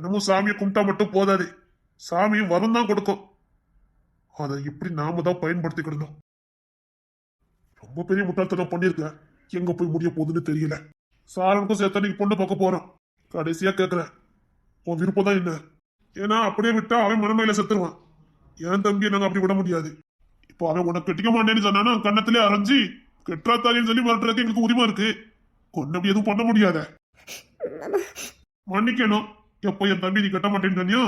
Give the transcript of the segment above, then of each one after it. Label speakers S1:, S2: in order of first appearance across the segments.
S1: தினமும் சாமியை கும்பிட்டா மட்டும் போதாது, சாமியும் வரம் தான் கொடுக்கும். அதை இப்படி நாம தான் பயன்படுத்திக்கிடணும். ரொம்ப பெரிய முட்டாள்தனம் பண்ணிருக்கேன், எங்க போய் முடிய போகுதுன்னு தெரியல. சாரனுக்கும் சேர்த்தா நீங்க பொண்ணு பார்க்க போறோம். கடைசியா கேட்கிறேன், உன் விருப்பம் தான் என்ன? ஏன்னா அப்படியே விட்டா அவன் மனமையில செத்துருவான். என் தம்பியை நாங்க அப்படி விட முடியாது. இப்போ அவன் உனக்கு கட்டிக்க மாட்டேன்னு சொன்னானா கண்ணத்திலே அரைஞ்சி கெட்டா தாலின்னு சொல்லி மிரட்டுறதுக்கு எங்களுக்கு உரிமை இருக்கு. கொண்டு அப்படி எதுவும் பண்ண முடியாத. மன்னிக்கணும். எப்போ என் தம்பி நீ கட்ட மாட்டேன்னு சொன்னியோ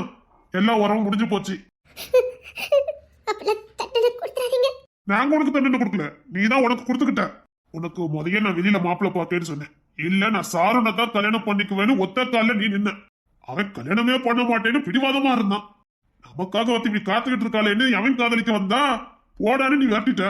S1: எல்லா உரமும் முடிஞ்சு போச்சு. நாங்க உனக்கு தண்டனை கொடுக்கல, நீதான் உனக்கு கொடுத்துக்கிட்ட. உனக்கு முதல்ல நான் வெளியில மாப்பிள்ள பாக்கேன்னு சொன்னேன். இல்ல நான் சாருனை தான் கல்யாணம் பண்ணிக்குவேன்னு ஒத்த கால நீ நின்ன. அவன் கல்யாணமே பண்ண மாட்டேன்னு பிடிவாதமா இருந்தான். நமக்காக ஒருத்தி காத்துக்கிட்டு இருக்காளேன்னு அவன் காதலிக்க வந்தா போடான்னு நீ விரட்டிட்ட.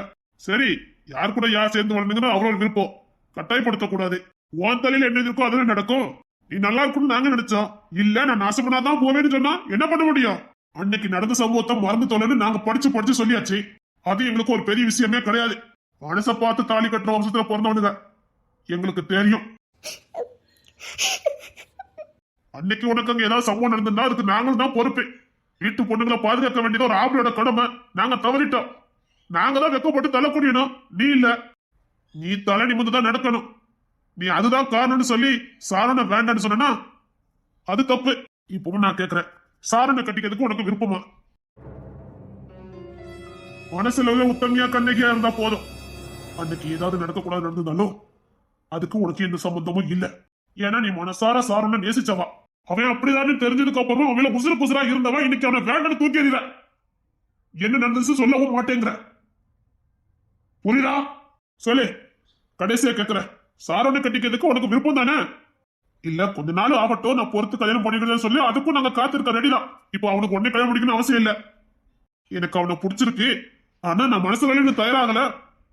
S1: சரி, யார் கூட யார் சேர்ந்து வளர்ந்துங்கன்னா அவரோட விருப்பம், கட்டாயப்படுத்த கூடாது. உன் தலையில என்ன இருக்கோ அதெல்லாம் நடக்கும். நீ நல்லா இருக்கும்னு நாங்க நினைச்சோம். இல்ல நான் நாசப்படாதான் போவேன்னு சொன்னா என்ன பண்ண முடியும்? அன்னைக்கு நடந்த சம்பவத்தை மறந்து தொலைன்னு நாங்க படிச்சு சொல்லியாச்சு. அது எங்களுக்கு ஒரு பெரிய விஷயமே கிடையாது. மனசை பார்த்து தாலி கட்டுற வம்சத்துல பிறந்தவனுங்க, எங்களுக்கு தெரியும். அன்னைக்கு உனக்கு அங்க ஏதாவது சம்பவம் நடந்திருந்தா அதுக்கு நாங்களும் தான் பொறுப்பு. வீட்டு பொண்ணுங்களை பாதுகாக்க வேண்டியது ஒரு ஆம்பளோட கடமை. நாங்க தவறிட்டோம். நாங்க தான் வெக்கப்பட்டு தலை குனியணும், நீ இல்ல. நீ தலை நிமிந்து தான் நடக்கணும். நீ அதுதான் காரணம்னு சொல்லி சாரணை வேண்டான்னு சொன்னா அது தப்பு. இப்போ நான் கேக்குறேன், சாரணை கட்டிக்கிறதுக்கு உனக்கு விருப்பமா? மனசுல உத்தமையா கண்ணகியா இருந்தா போதும். அன்னைக்கு ஏதாவது நடக்கக்கூடாது நடந்ததாலும் அதுக்கு உனக்கு எந்த சம்பந்தமும் இல்ல. ஏன்னா நீ மனசார சாரணை நேசிச்சவா. அவன் அப்படிதான் தெரிஞ்சதுக்கு அப்புறமா அவன் உசுறு புசுரா இருந்தவன் இன்னைக்கு அவனை வேண்டான்னு தூக்கி எறிற. என்ன நடந்துச்சு சொல்லவும் மாட்டேங்கிற, புரியுதா? சொல்லு. கடைசியா கேக்குற, சாரணை கட்டிக்கிறதுக்கு உனக்கு விருப்பம் தானே? இல்ல கொஞ்ச நாள் ஆகட்டும், நான் பொறுத்து கல்யாணம் பண்ணிக்கிறேன்னு சொல்லி அதுக்கும் நாங்க காத்திருக்க ரெடிதான். இப்போ அவனுக்கு உடனே கல்யாணம் பண்ணிக்கணும் அவசியம் இல்ல. எனக்கு அவனை பிடிச்சிருக்கு, ஆனா நான் மனசு வேலை தயாராகல,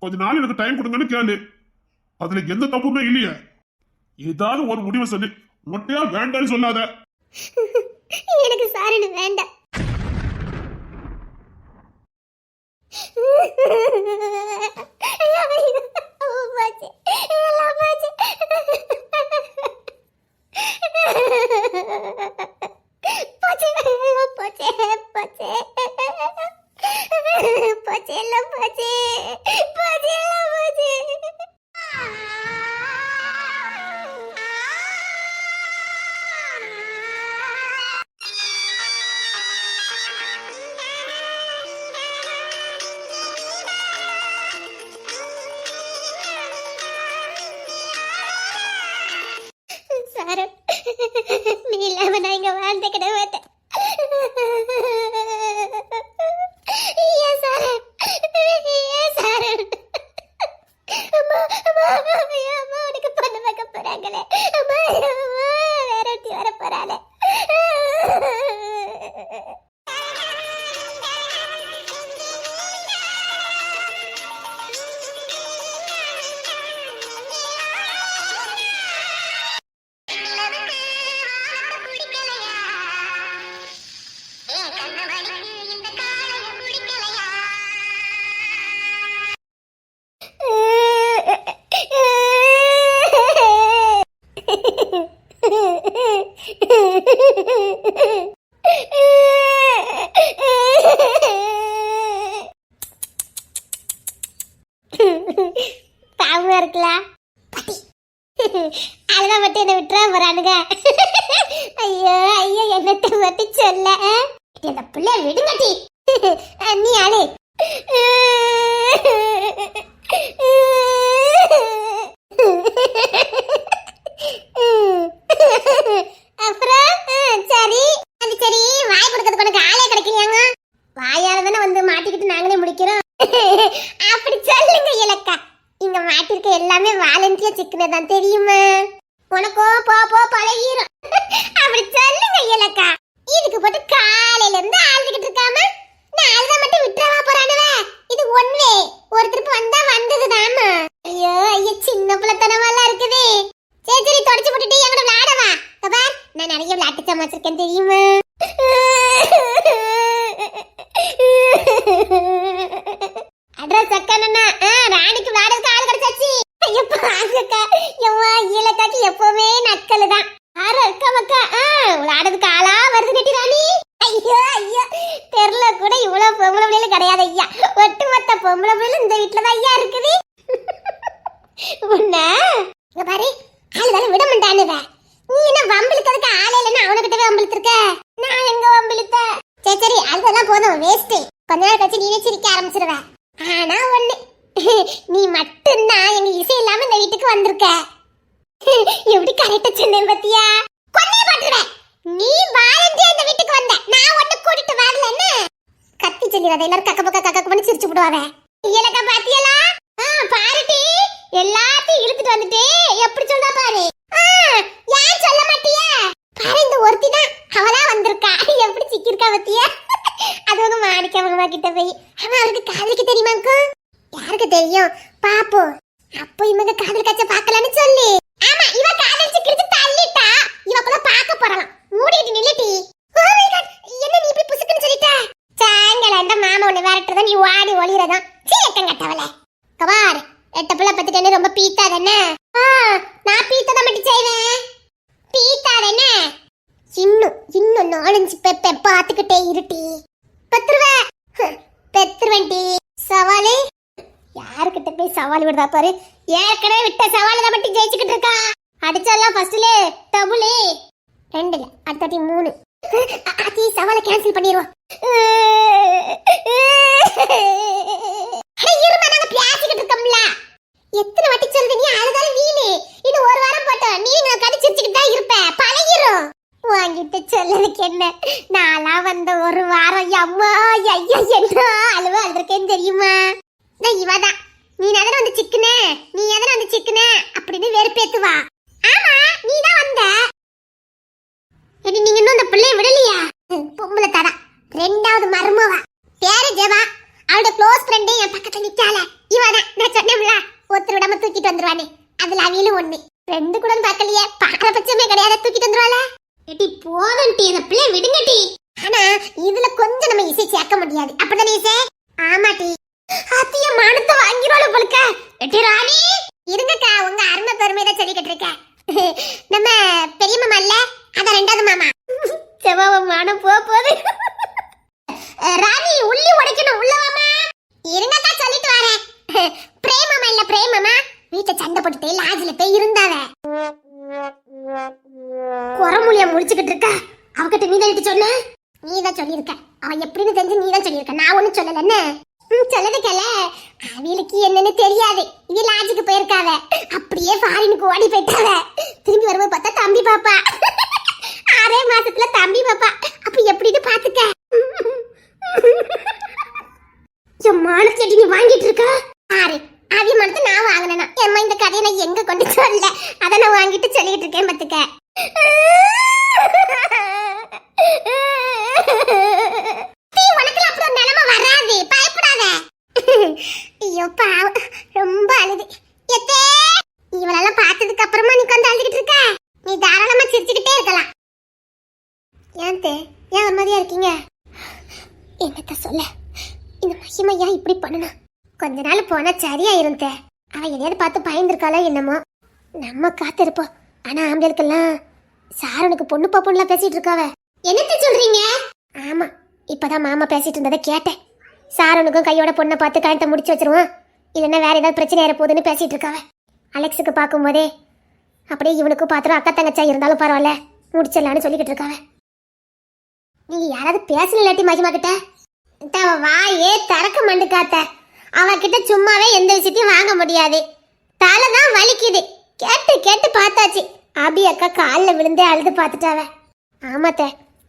S1: கொஞ்ச நாள் எனக்கு டைம் கொடுங்கன்னு கேளு. அதுல எந்த தப்புமே இல்லையே. ஏதாவது ஒரு முடிவை சொல்லி மொட்டையா வேண்டான்னு சொல்லாத.
S2: எனக்கு சாரணை வேண்டாம். நீ இல்லாம நான் இங்க வாழ்ந்த கிடையாது. உனக்கு பொண்ணு பார்க்க போறாங்களே, வேற ஒருத்தி வர போறாளே. பாவமா இருக்கலாம். அதான் மட்டும் என்ன விட்டுறா போறானுங்க. ஐயோ ஐயோ, என்னத்தை மட்டும் சொல்ல. இந்த பிள்ளை விடுங்கட்டி, நீ ஆளு. அப்புறம் சரி அது சரி, வாய் கொடுக்கறதுக்கு உனக்கு ஆளே கிடைக்கலையாங்க? வாயால தானே வந்து மாட்டிக்கிட்டு நாங்களே முடிக்கிறோம். அப்படி சொல்லுங்க இலக்கா. இங்க மாட்டிருக்க எல்லாமே வாலண்டியர் சிக்கனதான் தெரியுமா? உனக்கும் போ போ பழகிரும். அப்படி சொல்லுங்க இலக்கா. இதுக்கு போட்டு காலையில இருந்து ஆழ்ந்துகிட்டு இருக்காம நான் அழுத மட்டும் விட்டுறவா போறானுவ? இது ஒன்வே ஒரு திருப்பு வந்தா வந்ததுதாமா. ஐயோ ஐயோ, சின்ன பிள்ளைத்தனமாலாம் இருக்குது. சரி சரி, தொடச்சு போட்டுட்டு எங்கட விளையாடவா. பார், நான் நிறைய விளையாட்டு சமாச்சிருக்கேன் தெரியுமா? அட்ரஸ் அக்கா, ராணிக்கு விளையாடுறதுக்கு ஆள் கிடைச்சாச்சு. ஐயப்பா அக்கா, எவ்வா ஈழக்காக்கு எப்பவுமே நக்கலுதான். ஆறு அக்கா மக்கா, விளையாடுறதுக்கு ஆளா பொம்பளை பிள்ளை இந்த வீட்டுல தான் ஐயா இருக்குது. உன்ன இங்க பாரு, ஆள் வேலை விட மாட்டானுவ. நீ என்ன வம்பிழுக்கிறதுக்கு ஆளே இல்லைன்னா அவனுக்கிட்டவே வம்பிழுத்திருக்க. நான் எங்க வம்பிழுத்த? சரி சரி, அதெல்லாம் போதும், வேஸ்ட். கொஞ்ச நாள் கழிச்சு நீனே சிரிக்க ஆரம்பிச்சிருவ. ஆனா ஒண்ணு, நீ மட்டும்தான் எங்க இசை இல்லாம இந்த வீட்டுக்கு வந்திருக்க. எப்படி கரெக்டா சொன்னேன் பத்தியா? கொன்னே பாத்துருவேன். நீ வாலண்டியா இந்த வீட்டுக்கு வந்த, நான் உன்னை கூட்டிட்டு வரலன்னு கத்தி சொல்லிடாத. எல்லாரும் கக்க பக்க கக்க பண்ணி சிரிச்சு விடுவாங்க. இலக்க பாத்தியலா? பாருட்டி, எல்லாத்தையும் இழுத்துட்டு வந்துட்டு எப்படி சொல்றா பாரு. ஏன் சொல்ல மாட்டியா? பாரு, இந்த ஒருத்தி தான் அவளா வந்திருக்கா. எப்படி சிக்கிருக்கா பத்தியா? அது உங்க மாணிக்கவங்கம்மா கிட்ட போய் அவன் அவருக்கு காதலிக்க தெரியுமாக்கு? யாருக்கு தெரியும் பாப்போம். அப்போ இவங்க காதல் காட்ச பாக்கலான்னு சொல்லி. ஆமா, இவ காதலிச்சு கிழிச்சு தள்ளிட்டா. இவக்குள்ள பாக்க போறலாம். மூடிட்டு நில்லுட்டி. என்ன நீ இப்படி புசுக்குன்னு சொல்லிட்ட? சாயங்காலம் அந்த மாமா உன்னை விரட்டுறதா நீ வாடி ஒளிறதான். சீரக்கம் கட்டவளே. கபார், எட்ட பிள்ளை பத்துட்டேன்னு ரொம்ப பீத்தாதானே? நான் பீத்ததான் மட்டும் செய்வேன். பீத்தாதானே? இன்னும் 4-5 பெப்பை பார்த்துக்கிட்டே இருட்டி. பெத்துருவேன்டி. சவாலு யாருக்கிட்ட போய் சவால் விடுறா பாரு. ஏற்கனவே விட்ட சவால் தான் மட்டும் ஜெயிச்சுக்கிட்டு இருக்கா. அடிச்சாலாம் ஃபர்ஸ்ட்ல டபுளே 2 அடுத்தாட்டி 3. அதி சவாலை கேன்சல் பண்ணிடுவோம். எத்தனை வாட்டி சொல்ற நீ? அழுதாலும் வீணு. இன்னும் ஒரு வாரம் போட்டோம் நீ நான் கடிச்சிருச்சுக்கிட்டு தான் இருப்ப. பழகிரும். வாங்கிட்டு சொல்லதுக்கு என்ன? நாளா வந்த ஒரு வாரம் அம்மா ஐயா என்ன அழுவ அழுதுருக்கேன்னு தெரியுமா? இவதான் நீ எதன வந்து சிக்குன, நீ எதன வந்து சிக்குன அப்படின்னு வெறுப்பேத்துவா. ஆமா, நீ தான் வந்த. நீங்க இன்னும் அந்த பிள்ளைய விடலையா? பொம்பளை தடா, 2வது மருமவா. பேரு ஜெவா. அவளோட க்ளோஸ் ஃப்ரெண்டே என் பக்கத்துல நிக்கால. இவதான் நான் சொன்னேன்ல, ஒருத்தர் விடாம தூக்கிட்டு வந்துருவானே. அதுல அவியலும் ஒண்ணு. 2 கூட பார்க்கலையே. பாரபட்சமே கிடையாது, தூக்கிட்டு வந்துருவாள. ஏடி போதும் டி, அந்த பிள்ளை விடுங்க டி. ஆனா இதுல கொஞ்சம் நம்ம இசை சேர்க்க முடியாது. அப்படிதானே இசை? ஆமா டி. அத்திய மானத்தை வாங்கிரோல போலக்க. ஏடி ராணி இருங்கக்கா, உங்க அருமை பெருமை தான் சொல்லிக்கிட்டு இருக்க. நம்ம பெரிய மாமா இல்ல, அத 2வது மாமா. செவாவ மானம் போகுது. ராணி உள்ளி உடைக்கணும், உள்ள வாமா. இருங்கக்கா சொல்லிட்டு வரேன். பிரேமமா இல்ல பிரேமமா வீட்டை சண்டை போட்டுட்டு லாஜில போய் இருந்தாவ. குறமொழிய முடிச்சுக்கிட்டு இருக்க. அவகிட்ட நீ தான் சொன்ன. நீ தான் சொல்லியிருக்க. அவன் எப்படின்னு தெரிஞ்சு நீ தான் சொல்லியிருக்க. நான் ஒன்னும் சொல்லலன்னு சொல்லதுக்கல. அவளுக்கு என்னன்னு தெரியாது. இது லாஜிக்கு போயிருக்காவ. அப்படியே ஃபாரினுக்கு ஓடி போயிட்டாவ. திரும்பி வரும்போது பார்த்தா தம்பி பாப்பா. 6 மாசத்துல தம்பி பாப்பா. அப்ப எப்படின்னு பாத்துக்க. மானத்தை நீ வாங்கிட்டு இருக்க. ஆறு அவிய மனத்தை நான் வாங்கினேனா? ஏம்மா இந்த கதையை நான் எங்க கொண்டு சொல்ல, அதை நான் வாங்கிட்டு சொல்லிட்டு இருக்கேன் பத்துக்க. உனக்குல அப்படி ஒரு நிலைமை வராது, பயப்படாத. ஐயோ பாவம், ரொம்ப அழுது. எத்தே இவளெல்லாம் பார்த்ததுக்கு அப்புறமா நீ கொஞ்சம் அழுதுகிட்டு இருக்க. நீ தாராளமா சிரிச்சுக்கிட்டே இருக்கலாம். ஏன் தே, ஏன் அமைதியா இருக்கீங்க? என்னத்த சொல்ல, இந்த மகிமை ஏன் இப்படி பண்ணனா? கொஞ்ச நாள் போனா சரியா இருந்தே. அவ எதையாவது பார்த்து பயந்துருக்காளோ என்னமோ. நம்ம காத்திருப்போம். ஆனா ஆம்பளுக்கெல்லாம் சாரனுக்கு பொண்ணு பாப்பொண்ணுலாம் பேசிட்டு இருக்காவ. என்னத்த சொல்றீங்க? ஆமா, இப்பதான் மாமா பேசிட்டு இருந்ததை கேட்டேன். சாரனுக்கும் கையோட பொண்ணை பார்த்து கழுத்தை முடிச்சு வச்சிருவான், இல்லைன்னா வேற ஏதாவது பிரச்சனை ஏற போகுதுன்னு பேசிட்டு இருக்காவ. அலெக்ஸுக்கு பார்க்கும் போதே அப்படியே இவனுக்கும் பாத்திரம் அக்கா தங்கச்சா இருந்தாலும் பரவாயில்ல முடிச்சிடலான்னு சொல்லிக்கிட்டு இருக்காவ. நீங்க யாராவது பேசல இல்லாட்டி மகிமா கிட்ட? வாயே திறக்க மண்டுக்காத்த. அவகிட்ட சும்மாவே எந்த விஷயத்தையும் வாங்க முடியாது. தலைதான் வலிக்குது. கேட்டு கேட்டு பார்த்தாச்சு. அபி அக்கா காலில் விழுந்தே அழுது பார்த்துட்டாவ. ஆமாத்த,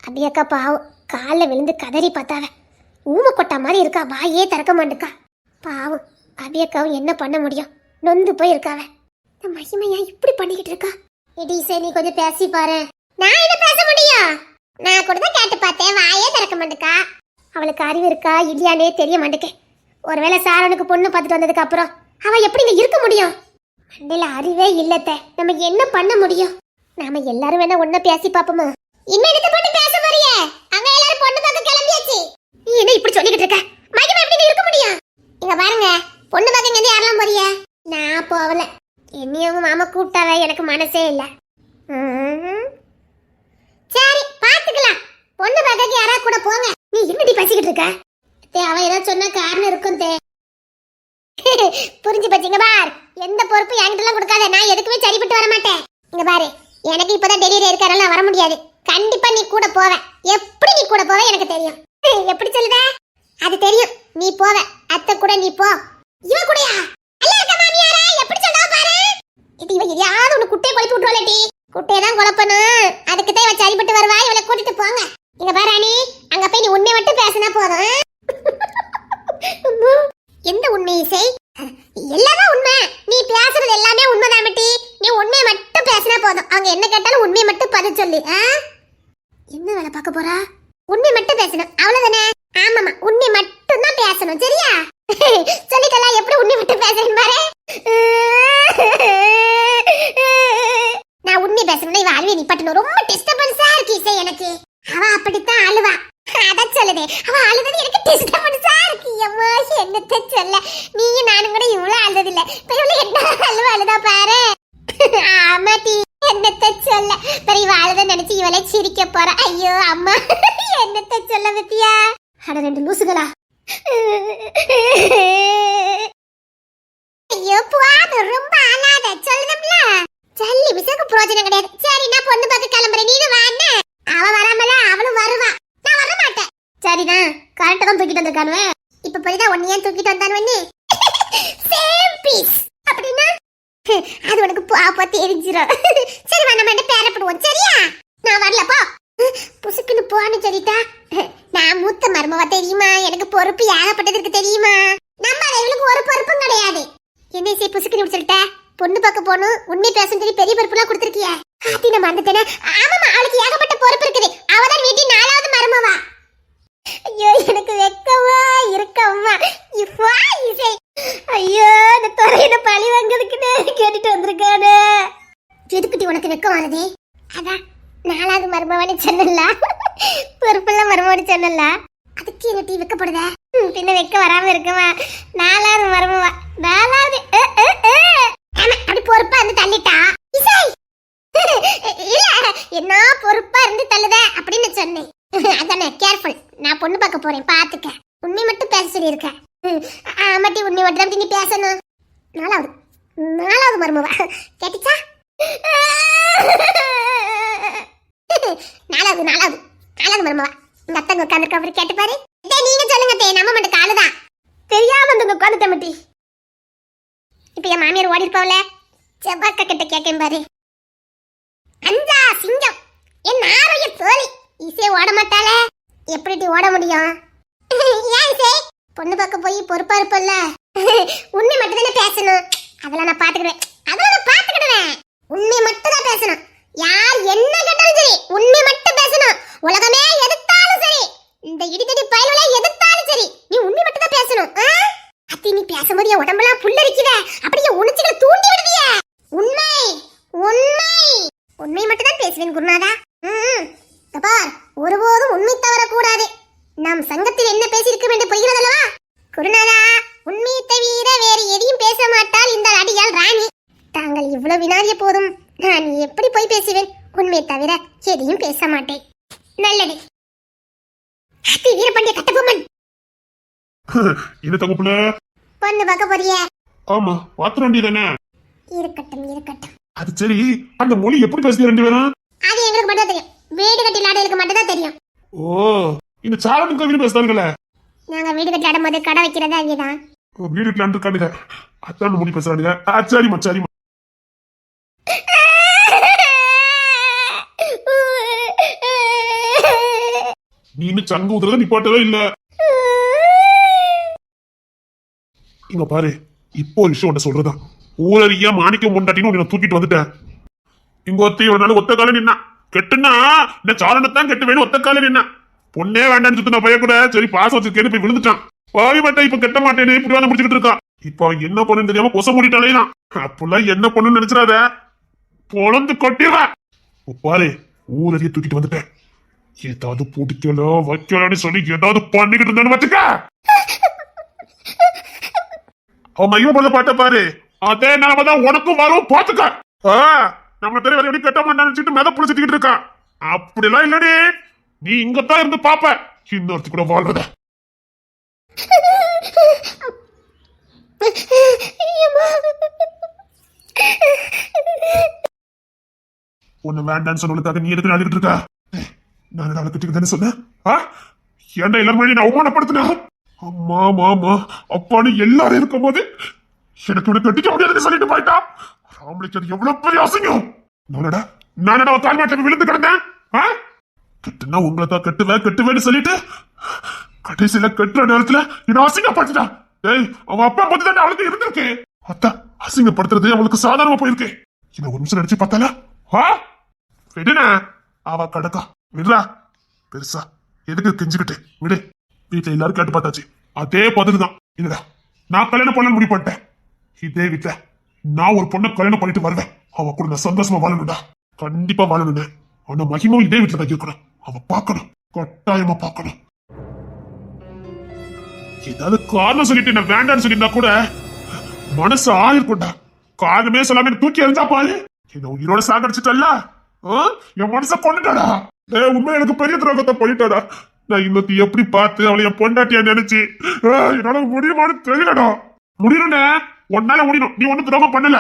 S2: அபி அக்கா பாவம் காலில் விழுந்து கதறி பார்த்தாவ. ஊமை கொட்டா மாதிரி இருக்கா, வாயே திறக்க மாட்டுக்கா. பாவம் அபி அக்காவும் என்ன பண்ண முடியும், நொந்து போய் இருக்காவ. இந்த மகிமையா இப்படி பண்ணிக்கிட்டு இருக்கா. இடிசே நீ கொஞ்சம் பேசி பாரு. நான் என்ன பேச முடியும்? நான் கூட தான் கேட்டு பார்த்தேன், வாயே திறக்க மாட்டுக்கா. அவளுக்கு அறிவு இருக்கா இல்லையானே தெரிய மாட்டேக்கேன். ஒருவேளை சாரனுக்கு பொண்ணு பார்த்துட்டு வந்ததுக்கு அப்புறம் அவ எப்படிங்க இருக்க முடியும்? மண்டையில அறிவே இல்லத்த. நம்ம என்ன பண்ண முடியும்? நாம எல்லாரும் வேணா ஒண்ணா பேசி பாப்போமா? இன்னும் எடுத்து போட்டு பேச போறியே? அங்க எல்லாரும் பொண்ணு பார்க்க கிளம்பியாச்சு. நீ என்ன இப்படி சொல்லிக்கிட்டு இருக்க? மகிமா எப்படி இருக்க முடியும்? இங்க பாருங்க, பொண்ணு பார்க்க இங்க யாரெல்லாம் போறிய? நான் போகல. என்னையும் மாமா கூப்பிட்டாவ, எனக்கு மனசே இல்ல. சரி பாத்துக்கலாம். பொண்ணு பார்க்க யாரா கூட போங்க. நீ என்னடி பேசிக்கிட்டு இருக்க? அவ ஏதாவது சொன்ன காரணம் இருக்கும் தே. புரிஞ்சு போச்சுங்க பார். எந்த பொறுப்பு என்கிட்டலாம் கொடுக்காத. நான் எதுக்குமே சரிப்பட்டு வர மாட்டேன். இங்க பாரு, எனக்கு இப்பதான் டெலிவரி இருக்காரல, வர முடியாது. கண்டிப்பா நீ கூட போவ. எப்படி நீ கூட போவ எனக்கு தெரியும். எப்படி சொல்லுத? அது தெரியும். நீ போவ. அத்தை கூட நீ போ. இவ கூடயா? அல்ல இருக்க மாமியாரே, எப்படி சொல்றா பாரு. இது இவ யாராவது ஒன்னு குட்டையை குழப்பி விட்டுறலடி. குட்டையை தான் குழப்பணும். அதுக்கு தான் இவ சரிப்பட்டு வருவா. இவளை கூட்டிட்டு போங்க. இங்க பாரு அனி, அங்க போய் நீ உண்மை மட்டும் பேசினா போதும். எந்த உண்மை இசை? எல்லாமே உண்மை. நீ பேசுறது எல்லாமே உண்மைதான் மட்டி. நீ உண்மையை மட்டும் பேசினா போதும். அவங்க என்ன கேட்டாலும் உண்மையை மட்டும் பதில் சொல்லு. என்ன வேலை பார்க்க போறா? உண்மை மட்டும் பேசணும், அவ்வளவுதானே? ஆமாமா, உண்மை மட்டும் தான் பேசணும், சரியா? சொல்லிக்கலாம். எப்படி உண்மை மட்டும் பேசணும் பாரு. நான் உண்மை பேசணும்னா இவ அழுவே நிப்பாட்டணும். ரொம்ப டிஸ்டர்பன்ஸா இருக்கு இசை எனக்கு. அவ அப்படித்தான் அழுவா. அதான் சொல்லுதே, அவ அழுது எனக்கு டிஸ்டர்பன்ஸா இருக்கு. அம்மா என்னத்த சொல்ல, நீயும் நானும் கூட இவ்வளவு அழுததில்ல. இப்ப இவ்வளவு என்ன அழுதா பாரு. ஆமாட்டி, என்னத்த சொல்ல. பெரிய அழுத நினைச்சு இவளை சிரிக்க போற. ஐயோ அம்மா, என்னத்த சொல்ல பத்தியா? அட ரெண்டு லூசுகளா. ஐயோ போது, ரொம்ப அழாத. சொல்லுதம்ல, சல்லி விசக்கு பிரோஜனம் கிடையாது. சரி, நான் பொண்ணு பார்க்க கிளம்புறேன். நீனும் வான்னு. அவ வராமல அவளும் வருவா. நான் வர மாட்டேன். சரிதான், கரெக்டா தான் தூக்கிட்டு வந்திருக்கானு. இப்ப போய்தான் ஒன்னு ஏன் தூக்கிட்டு வந்தானு. சேம் பீஸ் அப்படின்னா அது உனக்கு பாப்பா தெரிஞ்சிடும். சரி வா, நம்ம என்ன பேரப்படுவோம், சரியா? நான் வரலப்பா. புசுக்குன்னு போன்னு சொல்லிட்டா. நான் மூத்த மருமவா தெரியுமா? எனக்கு பொறுப்பு ஏகப்பட்டதற்கு தெரியுமா? நம்ம இவளுக்கு ஒரு பொறுப்பும் கிடையாது. என்ன சரி புசுக்குன்னு சொல்லிட்ட? பொண்ணு பார்க்க போகணும், உண்மை பேசணும் சொல்லி பெரிய பொறுப்புலாம் கொடுத்துருக்கிய. ஆத்தி நம்ம அந்த ஆமாமா, அவளுக்கு ஏகப்பட்ட பொறுப்பு இருக்குது. அவதான் வீட்டின் 4வது மருமவா. ஐயோ எனக்கு வெக்கமா இருக்கம்மா. இப்போ இசை, ஐயோ இந்த துறையில பழி வாங்கிறதுக்குன்னு கேட்டுட்டு வந்திருக்கானே. எதுக்குட்டி உனக்கு வெக்கம் வருது? அதான் 4வது மருமவான்னு சொன்னல, பொறுப்பெல்லாம் மருமவான்னு சொன்னல, அதுக்கு என்ன டீ வெக்கப்படுத? பின்ன வெக்க வராம இருக்கமா? 4வது மருமவா, 4வது. அப்படி பொறுப்பா இருந்து தள்ளிட்டா இசை. இல்ல, என்ன பொறுப்பா இருந்து தள்ளுத அப்படின்னு சொன்னேன். அதானே, கேர்ஃபுல். நான் பொண்ணு பார்க்க போறேன், பாத்துக்க. உண்மை மட்டும் பேச சொல்லியிருக்க. ஆமாட்டி, உண்மை மட்டும் நீ பேசணும். 4வது மருமவா கேட்டுச்சா? 4வது மருமவா. உங்க அத்தங்க உட்காந்துருக்க, அப்புறம் கேட்டு பாரு. நீங்க சொல்லுங்க தே, நம்ம மட்டும் காலுதான் தெரியாம வந்து உட்காந்துட்ட மட்டி. இப்ப என் மாமியார் ஓடி இருப்பாவல, செவ்வாக்க கிட்ட கேட்கேன் பாரு. அஞ்சா சிங்கம் என் ஆரோக்கிய தோழி இசை ஓட மாட்டாள. எப்படி ஓட முடியும்? ஏன் இசை? பொண்ணு பார்க்க போய் பொறுப்பா இருப்பல்ல, உண்மை மட்டும் தானே பேசணும். அதெல்லாம் நான் பாத்துக்கிடுவேன். உண்மை மட்டும் தான் பேசணும். யார் என்ன கேட்டாலும் சரி, உண்மை மட்டும் பேசணும். உலகமே எதிர்த்தாலும் சரி, இந்த இடித்தடி பயலுல எதிர்த்தாலும் சரி, நீ உண்மை மட்டும் தான் பேசணும். அத்தி, நீ பேசும்போது என் உடம்பெல்லாம் புல்லரிக்குத. அப்படியே உணர்ச்சிகளை தூண்டி விடுவிய. உண்மை மட்டும் தான் பேசுவேன் குருநாதா. பார், ஒருபோதும் உண்மை தவறக்கூடாது. நாம் சங்கத்தில் என்ன பேசியிருக்க வேண்டும் பொய்கிறதல்லவா? குருநாதா, உண்மையை தவிர வேறு எதையும் பேச மாட்டாள் இந்த அடியாள் ராணி. தாங்கள் இவ்வளவு வினாடிய போதும் நான் எப்படி போய் பேசுவேன்? உண்மையை தவிர எதையும் பேச மாட்டேன். நல்லது. அத்தி வீரபாண்டிய கட்டபொம்மன்.
S1: இது தகுப்புல
S2: பொண்ணு பார்க்க போறிய?
S1: ஆமா, பாத்திர வேண்டியதானே.
S2: இருக்கட்டும்.
S1: அது சரி, அந்த மொழி எப்படி பேசுது ரெண்டு பேரும்?
S2: அது எங்களுக்கு மட்டும் தெரியும். வீடு கட்டி லாடைகளுக்கு மட்டும் தான் தெரியும்.
S1: ஓ, இந்த சாலட்டு கவிதை பேசுறாங்கல்ல.
S2: நாங்க வீடு கட்டி ஆடும்போது கடை வைக்கிறதா அங்கேதான்.
S1: வீடு கட்டி இருக்கானுங்க, அதான் மொழி பேசுறானுங்க. சரிம்மா. நீ இன்னும் சங்கு ஊதுறத நிப்பாட்டவே இல்ல. இங்க பாரு, இப்போ ஒரு விஷயம் ஒன்று சொல்றதா. ஊரறியா மாணிக்கம் கொண்டாட்டின்னு உன்னை தூக்கிட்டு வந்துட்டேன். இங்க ஒத்தி ஒரு நாள் ஒத்த கால நின்னா கெட்டுனா இந்த சாரணத்தான் கெட்டு வேணும். ஒத்த கால நின்னா பொண்ணே வேண்டான்னு சுத்தின பையன் கூட சரி பாசம் வச்சிருக்கேன்னு போய் விழுந்துட்டான். பாவி மட்டும் இப்ப கெட்ட மாட்டேன்னு இப்படி வந்து முடிச்சுக்கிட்டு இருக்கான். இப்ப அவன் என்ன பொண்ணுன்னு தெரியாம கொச மூடிட்டாலேதான். அப்பெல்லாம் என்ன பொண்ணுன்னு நினைச்சிடாத, பொழந்து கொட்டிடுறா. பாரு, ஊரறிய தூக்கிட்டு வந்துட்டேன். ஏதாவது பிடிக்கல வைக்கலன்னு சொல்லி ஏதாவது பண்ணிக்கிட்டு இருந்தான்னு வச்சுக்க. அவன் மைய போல பாட்ட பாரு, அதே நிலைமைதான் உனக்கும் வரும் பாத்துக்க. நம்ம தெரிய எப்படி கட்ட மாட்டான்னு மெத புடிச்சிட்டு இருக்கான். அப்படிலாம் இல்லடி, நீ இங்கத்தான் இருந்து பாப்ப இன்னொருத்தி கூட வாழ்றத. உன்னை வேண்டான்னு சொன்னதுக்காக நீ எதுக்கு அழுகிட்டு இருக்க? நான் அவளை கட்டிக்கிட்டேன்னு சொன்னேன். ஏன்டா எல்லாரும் முன்னாடி நான் அவமானப்படுத்தினா? அம்மா மாமா அப்பான்னு எல்லாரும் இருக்கும் போது எனக்கு இவனை கட்டிக்க முடியாதுன்னு சொல்லிட்டு போயிட்டா. ராமலிக்கு அது எவ்வளவு பெரிய அசிங்கம். நானடா கால் மாட்டில் விழுந்து கிடந்தேன். கட்டுனா உங்களை தான் கட்டுவேன்னு சொல்லிட்டு கடைசியில கட்டுற நேரத்துல என்ன அசிங்கப்படுத்திட்டா. ஏய், அவன் அப்பா பத்தி தான் அவளுக்கு இருந்திருக்கு. அத்தா அசிங்கப்படுத்துறது அவளுக்கு சாதாரணமா போயிருக்கு. இதை ஒரு நிமிஷம் நடிச்சு பார்த்தால விடுனா அவ கடக்கா. விடுறா பெருசா எதுக்கு கெஞ்சுக்கிட்டு விடு. வீட்டுல எல்லாரும் கேட்டு பார்த்தாச்சு, அதே பதில் தான். இல்லடா, நான் கல்யாணம் பண்ண முடிவு பண்ணிட்டேன். இதே வீட்டுல நான் ஒரு பொண்ணை கல்யாணம் பண்ணிட்டு வருவேன். அவ கூட நான் சந்தோஷமா வாழணும்டா. கண்டிப்பா வாழணும்னு. ஆனா மகிமும் இதே வீட்டுல தான் இருக்கணும். அவ பார்க்கணும், கட்டாயமா பார்க்கணும். ஏதாவது காரணம் சொல்லிட்டு நான் வேண்டான்னு சொல்லியிருந்தா கூட மனசு ஆயிருக்கும்டா. காரணமே சொல்லாம தூக்கி எறிஞ்சா பாரு. என்ன உயிரோட சாகடிச்சிட்டல்ல, என் மனசை கொண்டுட்டாடா. உண்மை எனக்கு பெரிய துரோகத்தை பண்ணிட்டாடா. நான் இன்னொத்தி எப்படி பார்த்து அவளை என் பொண்டாட்டியா நினைச்சு என்னால முடியுமான்னு தெரியலடா. முடியணும்னே, உன்னால முடியணும். நீ ஒன்னும் துரோகம் பண்ணல.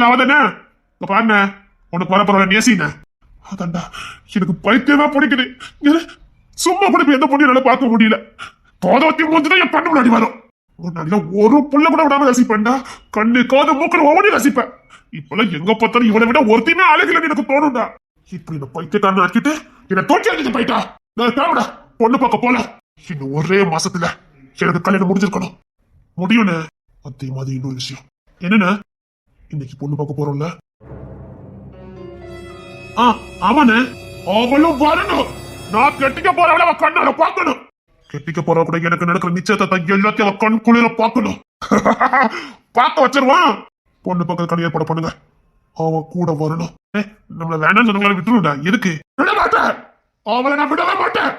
S1: அவதானே பாருண்ண, உனக்கு வர பரவாயில்ல நேசின. அதான்டா எனக்கு பைத்தியமா பிடிக்குது. சும்மா கூட எந்த பொண்ணையும் பார்க்க முடியல. தோதவத்தி மூஞ்சுதான் என் கண்ணு முன்னாடி வரும். ஒரு புள்ள கூட விடாம ரசிப்பேன்டா. கண்ணு காது மூக்கல் ஒவ்வொரு ரசிப்பேன். இப்பெல்லாம் எங்க பார்த்தாலும் இவனை விட ஒருத்தையுமே அழகில எனக்கு தோணும்டா. இப்படி இந்த பைத்தியக்காரன் ஆக்கிட்டு என்ன தோற்றி அடிச்சு போயிட்டா. நான் தேவைடா பொண்ணு பார்க்க போல. இன்னும் ஒரே மாசத்துல எனக்கு கல்யாணம் முடிஞ்சிருக்கணும். முடியும்னு அதே மாதிரி இன்னொரு விஷயம் என்னன்னா, இன்னைக்கு பொண்ணு பார்க்க போறோம்ல. ஆமாண்ணே, அவளும் வரணும். நான் கட்டிக்க போறவள அவ கண்ணால பார்க்கணும். கட்டிக்க போற கூட எனக்கு நடக்கிற நிச்சயத்தை எல்லாத்தையும் அவ கண் குளிர பார்க்கணும். பார்க்க வச்சிருவான். பொண்ணு பக்கம் கடை ஏற்பாடு பண்ணுங்க. அவ கூட வரணும். நம்மள வேண்டாம்னு சொன்னவங்களை விட்டுருடா. எதுக்கு விட மாட்டேன். அவளை நான் விடவே மாட்டேன்.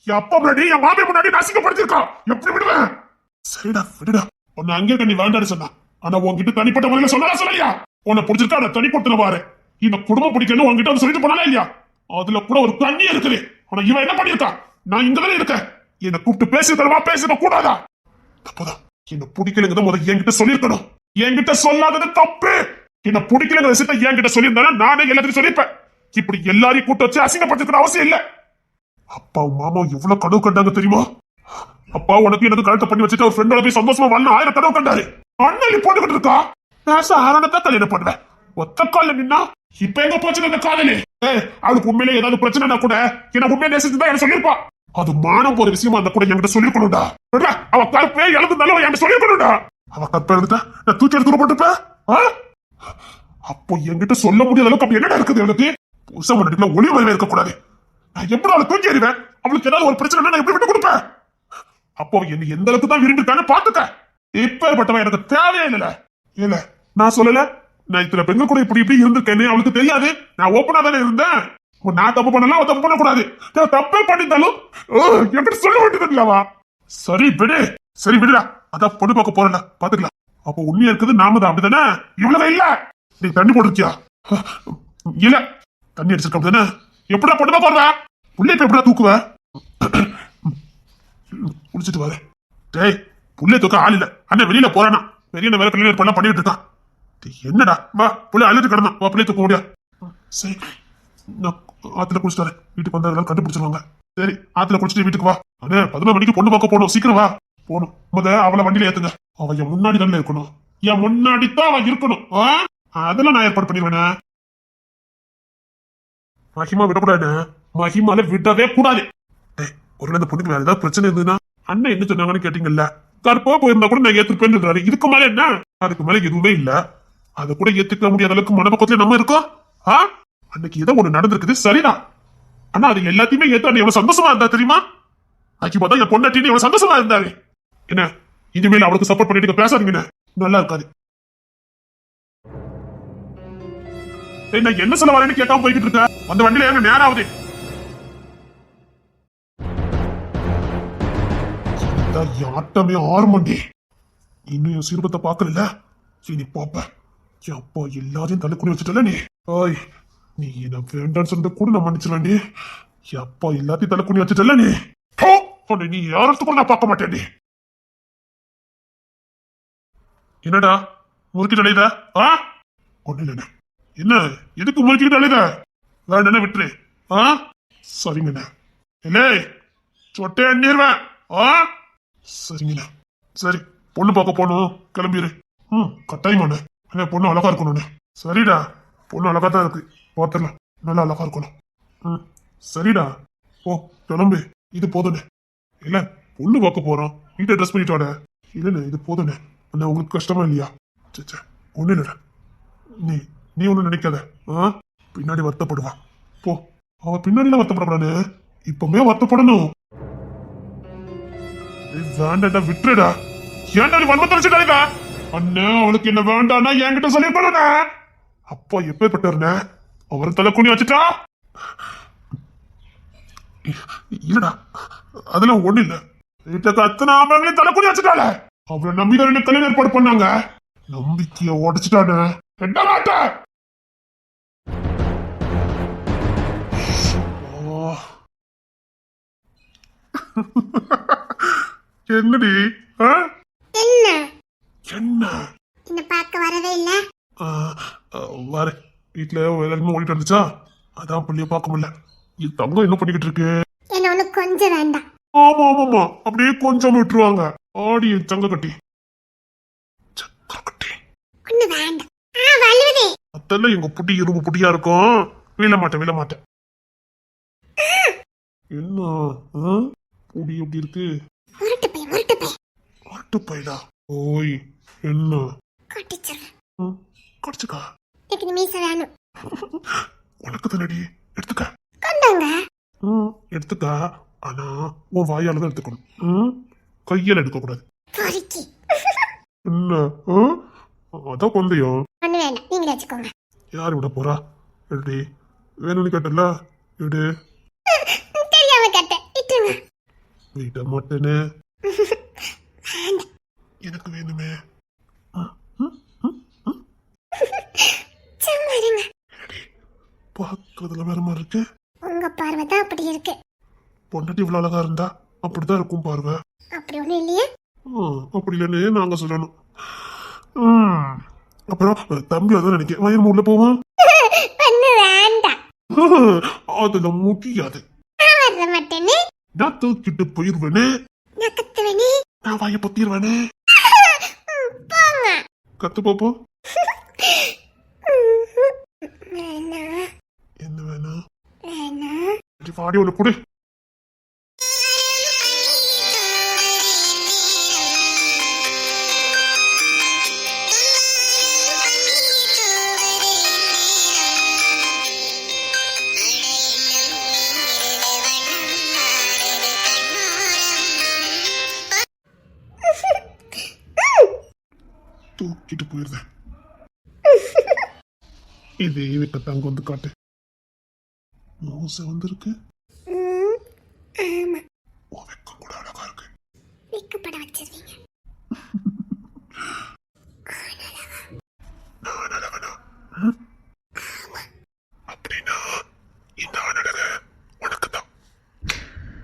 S1: அப்பா முன்னாடி என் மாமியை முன்னாடி நசிக்கப்படுத்திருக்கா. எப்படி விடுவேன்? சரிடா விடுடா. உன்னை அங்கே நீ வேண்டான்னு சொன்னா. ஆனா உன்கிட்ட தனிப்பட்ட முறையில சொன்னா சொல்லலையா? உன்னை பிடிச்சிருக்கா அதை தனிப்பட்டு பாரு. இந்த குடும்பம் பிடிக்கணும் உன்கிட்ட வந்து சொல்லிட்டு போனாலே இல்லையா? அதுல கூட ஒரு தண்ணி இருக்குது. ஆனா இவன் என்ன பண்ணிருக்கா? நான் இங்கதானே இருக்கேன். என்னை கூப்பிட்டு பேசிருக்கா பேசிட கூடாதா? தப்புதான். என்ன பிடிக்கலங்கிறத முதல்ல என்கிட்ட சொல்லிருக்கணும். என்கிட்ட சொல்லாதது தப்பு. என்ன பிடிக்கலங்கிற விஷயத்த என்கிட்ட சொல்லியிருந்தானே நானே எல்லாத்தையும் சொல்லிருப்பேன். இப்படி எல்லாரையும் கூட்ட வச்சு அசிங்கப்படுத்துக்கிற அவசியம் இல்ல. அப்பாவும் மாமாவும் எவ்வளவு கனவு கண்டாங்க தெரியுமா? அப்பா உனக்கு எனக்கு கழுத்தை பண்ணி வச்சுட்டு ஒரு ஃப்ரெண்டோட போய் சந்தோஷமா வரணும் 1000 கனவு கண்டாரு. அண்ணலி போட்டுக்கிட்டு இருக்கா. நான் சாரணத்தை கல்யாணம் பண்ணுவேன். ஒத்த கால நின்னா இப்ப எங்க போச்சு அந்த காதலி? அவளுக்கு உண்மையிலே ஏதாவது பிரச்சனைனா கூட என்ன உண்மையை நேசிச்சுதான் என்ன சொல்லிருப்பா. அது மானம் போற விஷயமா அந்த கூட என்கிட்ட சொல்லிருக்கணும்டா. அவ கற்பே இழந்தாலும் என்கிட்ட சொல்லிருக்கணும்டா. அவ கற்பை எழுதுட்டா நான் தூக்கி எடுத்து போட்டுப்பேன். அப்போ என்கிட்ட சொல்ல முடியாத அளவுக்கு அப்படி என்னடா இருக்குது? எனக்கு புதுசா முன்னாடி ஒளி வரவே இருக்கக்கூடாது. நான் எப்படி அவளை தூக்கி எறிவேன்? அவளுக்கு ஏதாவது ஒரு பிரச்சனை நான் எப்படி விட்டு கொடுப்பேன்? அப்போ என்ன எந்த அளவுக்கு தான் விரும்பிருக்கான்னு பாத்துக்க. இப்பேற்பட்டவன் எனக்கு தேவையே இல்ல. இல்ல நான் சொல்லல, நான் இத்தனை பெண்கள் கூட இப்படி இப்படி இருந்திருக்கேன்னு அவளுக்கு தெரியாது. நான் ஓப்பனா தானே இருந்தேன். நான் தப்பு பண்ணலாம், அவன் தப்பு பண்ணக்கூடாது. தப்பே பண்ணிருந்தாலும் என்கிட்ட சொல்ல வேண்டியது இல்லவா? சரி விடு, சரி விடுடா. அதான் பொண்ணு பார்க்க போறேன்டா, பாத்துக்கலாம். அப்போ உண்மையா இருக்குது நாம தான். அப்படித்தானே? இவ்வளவு இல்ல நீ தண்ணி போட்டுருக்கியா? இல்ல தண்ணி அடிச்சிருக்க. அப்படிதானே? எப்படா பொண்ணு பார்க்க போறா? புள்ளை இப்ப எப்படா தூக்குவ? குடிச்சிட்டு வர. டேய் புள்ளை தூக்க ஆள் இல்ல. அண்ணன் வெளியில போறானா? பெரிய வேலை கிளீனர் பண்ணலாம் பண்ணிட்டு இருக்கான். என்னடா வா, புள்ளை அழுது கிடந்தான். வா, புள்ளை தூக்க முடியா? சரி நான் ஆத்துல குளிச்சுட்டு வரேன். வீட்டுக்கு வந்தா கண்டுபிடிச்சிருவாங்க. சரி ஆத்துல குளிச்சுட்டு வீட்டுக்கு வா. அண்ணே 11 மணிக்கு பொண்ணு பார்க்க போகணும். சீக்கிரம் வா. போகணும். அவளை வண்டியில ஏத்துங்க. அவ என் முன்னாடி தானே இருக்கணும். என் முன்னாடித்தான் அவ இருக்கணும். அதெல்லாம் நான் ஏற்பாடு பண்ணிடுவேன். மகிமா விடக்கூடாது. மகிமால விடவே கூடாது. ஒரு இந்த பொண்ணுக்கு வேற ஏதாவது பிரச்சனை இருந்ததுன்னா அண்ணன் என்ன சொன்னாங்கன்னு கேட்டீங்கல்ல, கற்பா போயிருந்தா கூட நான் ஏத்துப்பேன்னு. இதுக்கு மேல என்ன? அதுக்கு மேல எதுவுமே இல்ல. அதை கூட ஏத்துக்க முடியாத அளவுக்கு மனப்பக்கத்துல நம்ம இருக்கோம். அன்னைக்கு ஏதோ ஒண்ணு நடந்திருக்குது, சரிதான். ஆனா அது எல்லாத்தையுமே ஏத்து அண்ணன் எவ்வளவு சந்தோஷமா இருந்தா தெரியுமா? ஆக்கி பார்த்தா என் பொண்ணாட்டின்னு எவ்வளவு சந்தோஷமா இருந்தாரு. என்ன இனிமேல் அவளுக்கு சப்போர்ட் பண்ணிட்டு பேசாதீங்கன்னு நல்லா இருக்காது. என்ன சொல்ல வரேன்னு கேட்காம போய்கிட்டு இருக்க. அந்த வண்டியில ஏங்க நேராவது. ஆட்டமே 6 மணி. இன்னும் என் சீர்பத்தை பாக்கல. இனி பாப்ப. அப்பா எல்லாரையும் தள்ளுக்குடி வச்சுட்டல நீ. நீ என்ன வேண்டான்னு சொன்னதை கூட நான் மன்னிச்சிடலாண்டி. அப்பா எல்லாத்தையும் தள்ளுக்குடி வச்சுட்டல நீ. நீ யாரத்து கூட நான் பார்க்க மாட்டேன். என்னடா முறுக்கிட்டு அழைத? ஒண்ணு இல்ல. என்ன எதுக்கு முறுக்கிட்டு அழைத? வேண்டாம் விட்டுரு. ஆ சரிங்கண்ணே. இல்லை சொட்டை அண்ணிடுவேன். ஆ சரிங்கண்ணே. சரி பொண்ணு பார்க்க போகணும், கிளம்பிடு. கட்டாயமாண்ணே. அண்ணே பொண்ணு அழகா இருக்கணும்ண்ணே. சரிடா, பொண்ணு அழகா தான் இருக்கு, பார்த்துடலாம். நல்லா அழகா இருக்கணும். சரிடா, ஓ கிளம்பு. இது போதுண்ணே. இல்ல பொண்ணு பார்க்க போறோம், வீட்டை ட்ரெஸ் பண்ணிட்டு வாட. இல்லண்ணே இது போதுண்ணே. அண்ணா உங்களுக்கு கஷ்டமா இல்லையா? சே ஒண்ணு இல்லடா. நீ நீ ஒன்னும் நினைக்காத. பின்னாடி வருத்தப்படுவான். போ. அவ பின்னாடிலாம் வருத்தப்படக்கூடாது, இப்பவுமே வருத்தப்படணும். வேண்டாடா விட்டுடா. ஏன்டா நீ வன்மத்தை வச்சுட்டாங்க? அண்ணா அவளுக்கு என்ன வேண்டாம்னா என்கிட்ட சொல்லிருப்பானே. அப்பா எப்பேற்பட்டவர்னே, அவர் தலை குனி வச்சுட்டா. இல்லடா அதெல்லாம் ஒண்ணு இல்ல. வீட்டுக்கு அத்தனை ஆம்பளைங்களையும் தலை குனி வச்சுட்டாள. அவளை நம்பிதான் என்ன கல்யாணம் ஏற்பாடு பண்ணாங்க. நம்பிக்கைய உடைச்சிட்டானே. என்ன மாட்ட என்னடி?
S2: என்ன
S1: என்ன
S2: என்ன பார்க்க வரவே இல்ல?
S1: வர வீட்டுல எல்லாருமே ஓடிட்டு இருந்துச்சா, அதான் புள்ளிய பார்க்க முடியல. என் தங்கம் என்ன பண்ணிக்கிட்டு இருக்கு?
S2: என்ன ஒண்ணு கொஞ்சம் வேண்டாம்.
S1: ஆமா ஆமாமா, அப்படியே கொஞ்சம் விட்டுருவாங்க. ஆடி என் தங்க கட்டி.
S2: ஒண்ணு வேண்டாம். வலுவதே
S1: அதெல்லாம் எங்க புட்டி இரும்பு புட்டியா இருக்கும். விழ மாட்டேன் விழ மாட்டேன். என்ன புடி எப்படி இருக்கு?
S2: முரட்டு பை முரட்டு பை.
S1: முரட்டு பைடா. ஓய் என்ன
S2: கட்டிச்சறேன்.
S1: கடிச்சுக்கா.
S2: எனக்கு மீச வேணும்.
S1: உனக்கு தானடி, எடுத்துக்க.
S2: கொண்டாங்க.
S1: எடுத்துக்கா. ஆனா உன் வாயால தான் எடுத்துக்கணும், கையால எடுக்க கூடாது.
S2: பொறுக்கி.
S1: என்ன அதான் கொந்தையும்.
S2: ஒண்ணு வேண்டாம், நீங்களே வச்சுக்கோங்க.
S1: யார் விட போறா? எடுடி. வேணும்னு கேட்டல, எடு.
S2: தெரியாம கேட்டேன், விட்டுருங்க.
S1: வீட்ட மாட்டேன்னு. எனக்கு வேணுமே.
S2: சும்மா இருங்க.
S1: பாக்குறதுல வேற மாதிரி இருக்கு.
S2: உங்க பார்வை தான் அப்படி இருக்கு.
S1: பொண்டாட்டி இவ்வளவு அழகா இருந்தா அப்படிதான் இருக்கும் பார்வை.
S2: அப்படி ஒண்ணும் இல்லையே.
S1: அப்படி இல்லைன்னு நாங்க சொல்லணும். அப்புறம் தம்பி அதான் நினைக்க வயிறு உள்ள போவோம்.
S2: ஒண்ணு வேண்டாம்.
S1: அதுல முடியாது.
S2: வர மாட்டேன்னு.
S1: நான் தூக்கிட்டு போயிருவேனே.
S2: நான் கத்துவேனே.
S1: நான் வாய பொத்திடுவேனே.
S2: போங்க.
S1: கத்து பாப்போம்.
S2: வேணாம்.
S1: என்ன வேணும்?
S2: வேணாம்.
S1: வாடி ஒண்ணு கொடு. தூக்கிட்டு போயிருந்தேன். இதே வீட்டை தங்க வந்து காட்டு. மோச வந்திருக்கு.
S2: ஆமா.
S1: வெக்கம் கூட அழகா இருக்கு.
S2: வெக்கப்பட வச்சிருவீங்க.
S1: நான் அழகனா? அப்படின்னா இந்த அழக உனக்கு தான்.